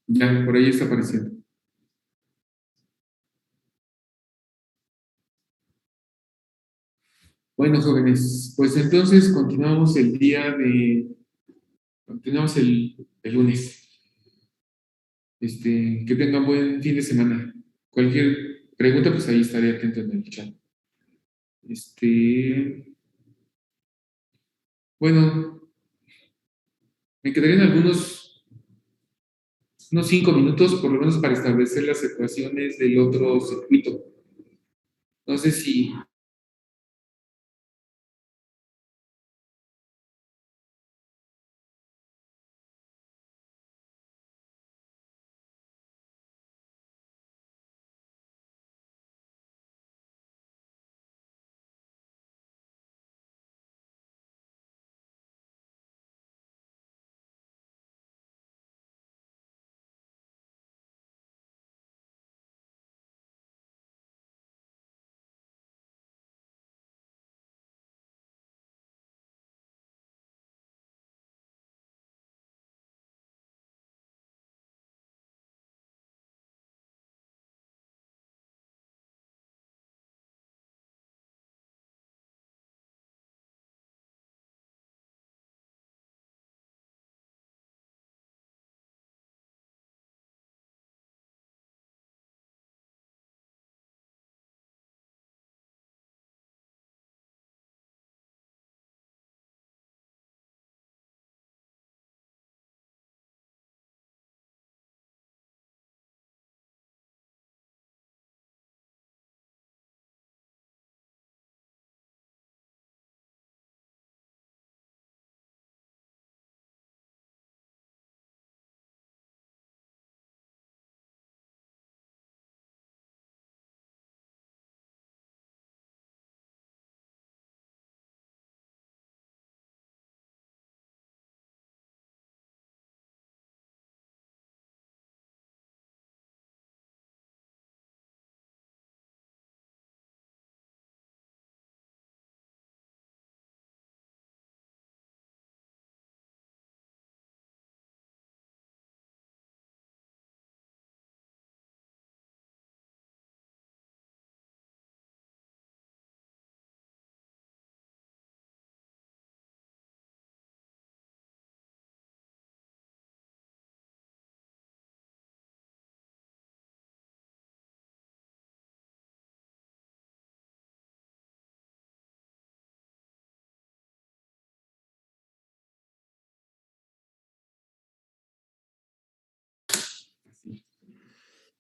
Ya, por ahí está apareciendo. Bueno, jóvenes, pues entonces continuamos el lunes. Que tengan buen fin de semana. Cualquier pregunta, pues ahí estaré atento en el chat. Bueno, me quedarían unos 5 minutos, por lo menos, para establecer las ecuaciones del otro circuito. No sé si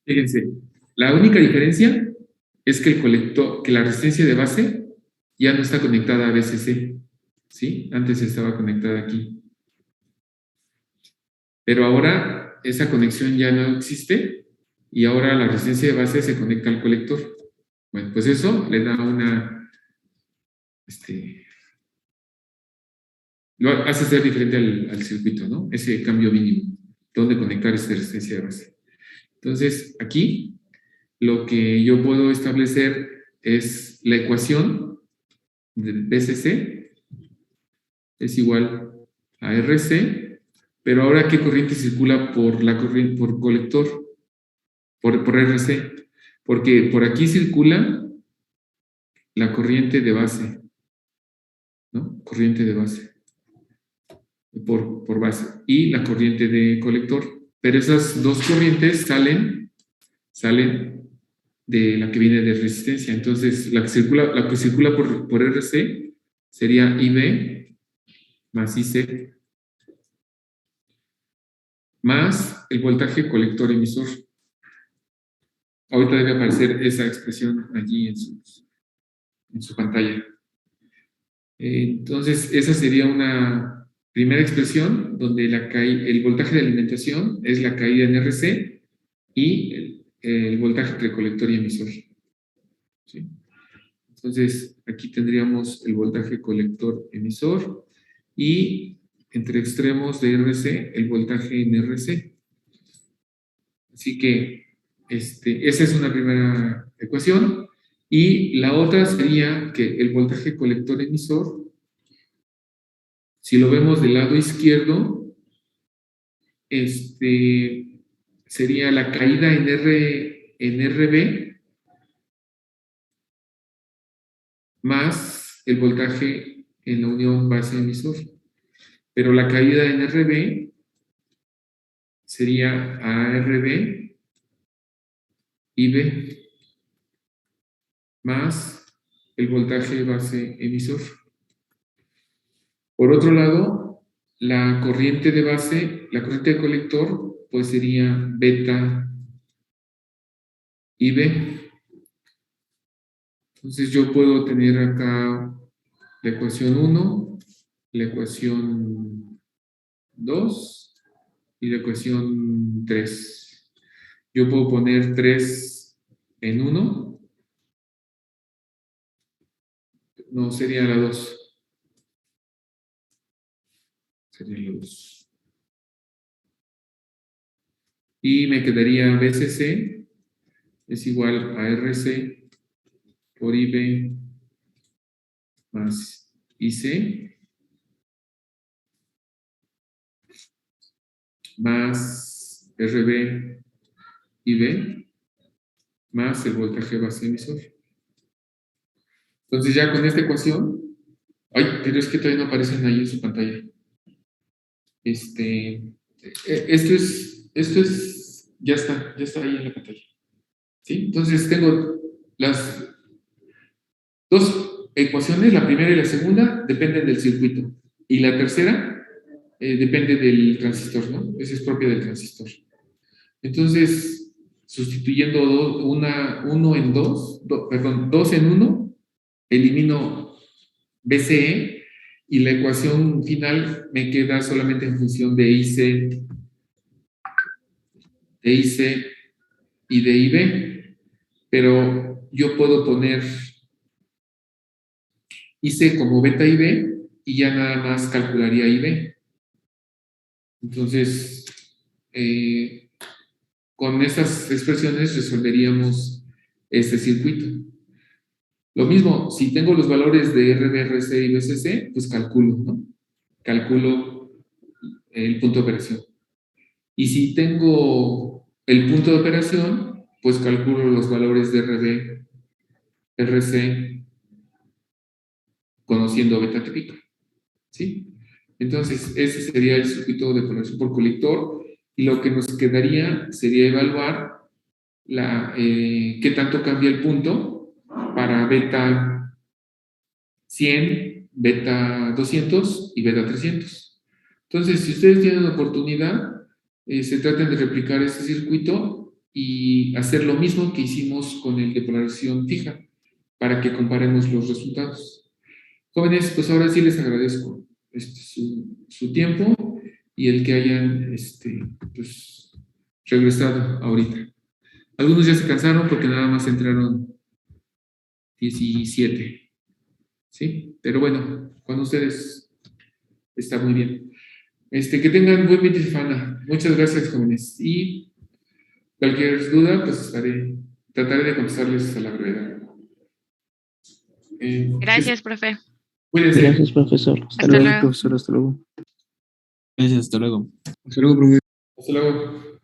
fíjense, la única diferencia es que que la resistencia de base ya no está conectada a BCC, ¿sí? Antes estaba conectada aquí. Pero ahora esa conexión ya no existe y ahora la resistencia de base se conecta al colector. Bueno, pues eso le da una, lo hace ser diferente al circuito, ¿no? Ese cambio mínimo, donde conectar esa resistencia de base. Entonces, aquí lo que yo puedo establecer es la ecuación del BCC es igual a RC, pero ahora ¿qué corriente circula por la corriente, por colector? Por RC. Porque por aquí circula la corriente de base, ¿no? Corriente de base. Por base. Y la corriente de colector. Pero esas dos corrientes salen de la que viene de resistencia. Entonces, la que circula por RC sería IB más IC más el voltaje colector emisor. Ahorita debe aparecer esa expresión allí en su pantalla. Entonces, esa sería una primera expresión donde el voltaje de alimentación es la caída en RC y el voltaje entre colector y emisor. ¿Sí? Entonces, aquí tendríamos el voltaje colector emisor y entre extremos de RC el voltaje en RC. Así que esa es una primera ecuación. Y la otra sería que el voltaje colector emisor, si lo vemos del lado izquierdo, sería la caída en RB más el voltaje en la unión base emisor. Pero la caída en RB sería ARB IB más el voltaje base emisor. Por otro lado, la corriente de base, la corriente de colector, pues sería beta IB. Entonces yo puedo tener acá la ecuación 1, la ecuación 2 y la ecuación 3. Yo puedo poner 3 en 1. No, sería la 2. Sería la 2. Y me quedaría BCC es igual a RC por IB más IC más RB IB más el voltaje base emisor. Entonces ya con esta ecuación, pero es que todavía no aparecen ahí en su pantalla. Esto es, ya está ahí en la pantalla. ¿Sí? Entonces tengo las dos ecuaciones, la primera y la segunda dependen del circuito. Y la tercera depende del transistor, ¿no? Esa es propia del transistor. Entonces, sustituyendo dos en uno, elimino BCE y la ecuación final me queda solamente en función de IC y de IB. Pero yo puedo poner IC como beta IB y ya nada más calcularía IB. Entonces, con estas expresiones resolveríamos este circuito. Lo mismo, si tengo los valores de RB, RC y BCC, pues calculo, ¿no? Calculo el punto de operación. Y si tengo el punto de operación, pues calculo los valores de RB, RC, conociendo beta típica. ¿Sí? Entonces, ese sería el circuito de polarización por colector. Y lo que nos quedaría sería evaluar qué tanto cambia el punto para beta 100, beta 200 y beta 300. Entonces, si ustedes tienen la oportunidad, se traten de replicar este circuito y hacer lo mismo que hicimos con el de polarización fija para que comparemos los resultados. Jóvenes, pues ahora sí les agradezco su tiempo y el que hayan pues, regresado ahorita. Algunos ya se cansaron porque nada más entraron 17, ¿sí? Pero bueno, con ustedes está muy bien. Que tengan buen fin de semana. Muchas gracias, jóvenes. Y cualquier duda, pues trataré de contestarles a la brevedad. Gracias, profe. Cuídense. Gracias, profesor. Hasta Gracias, luego. profesor. Hasta luego. Gracias, hasta luego. Hasta luego, profe. Hasta luego.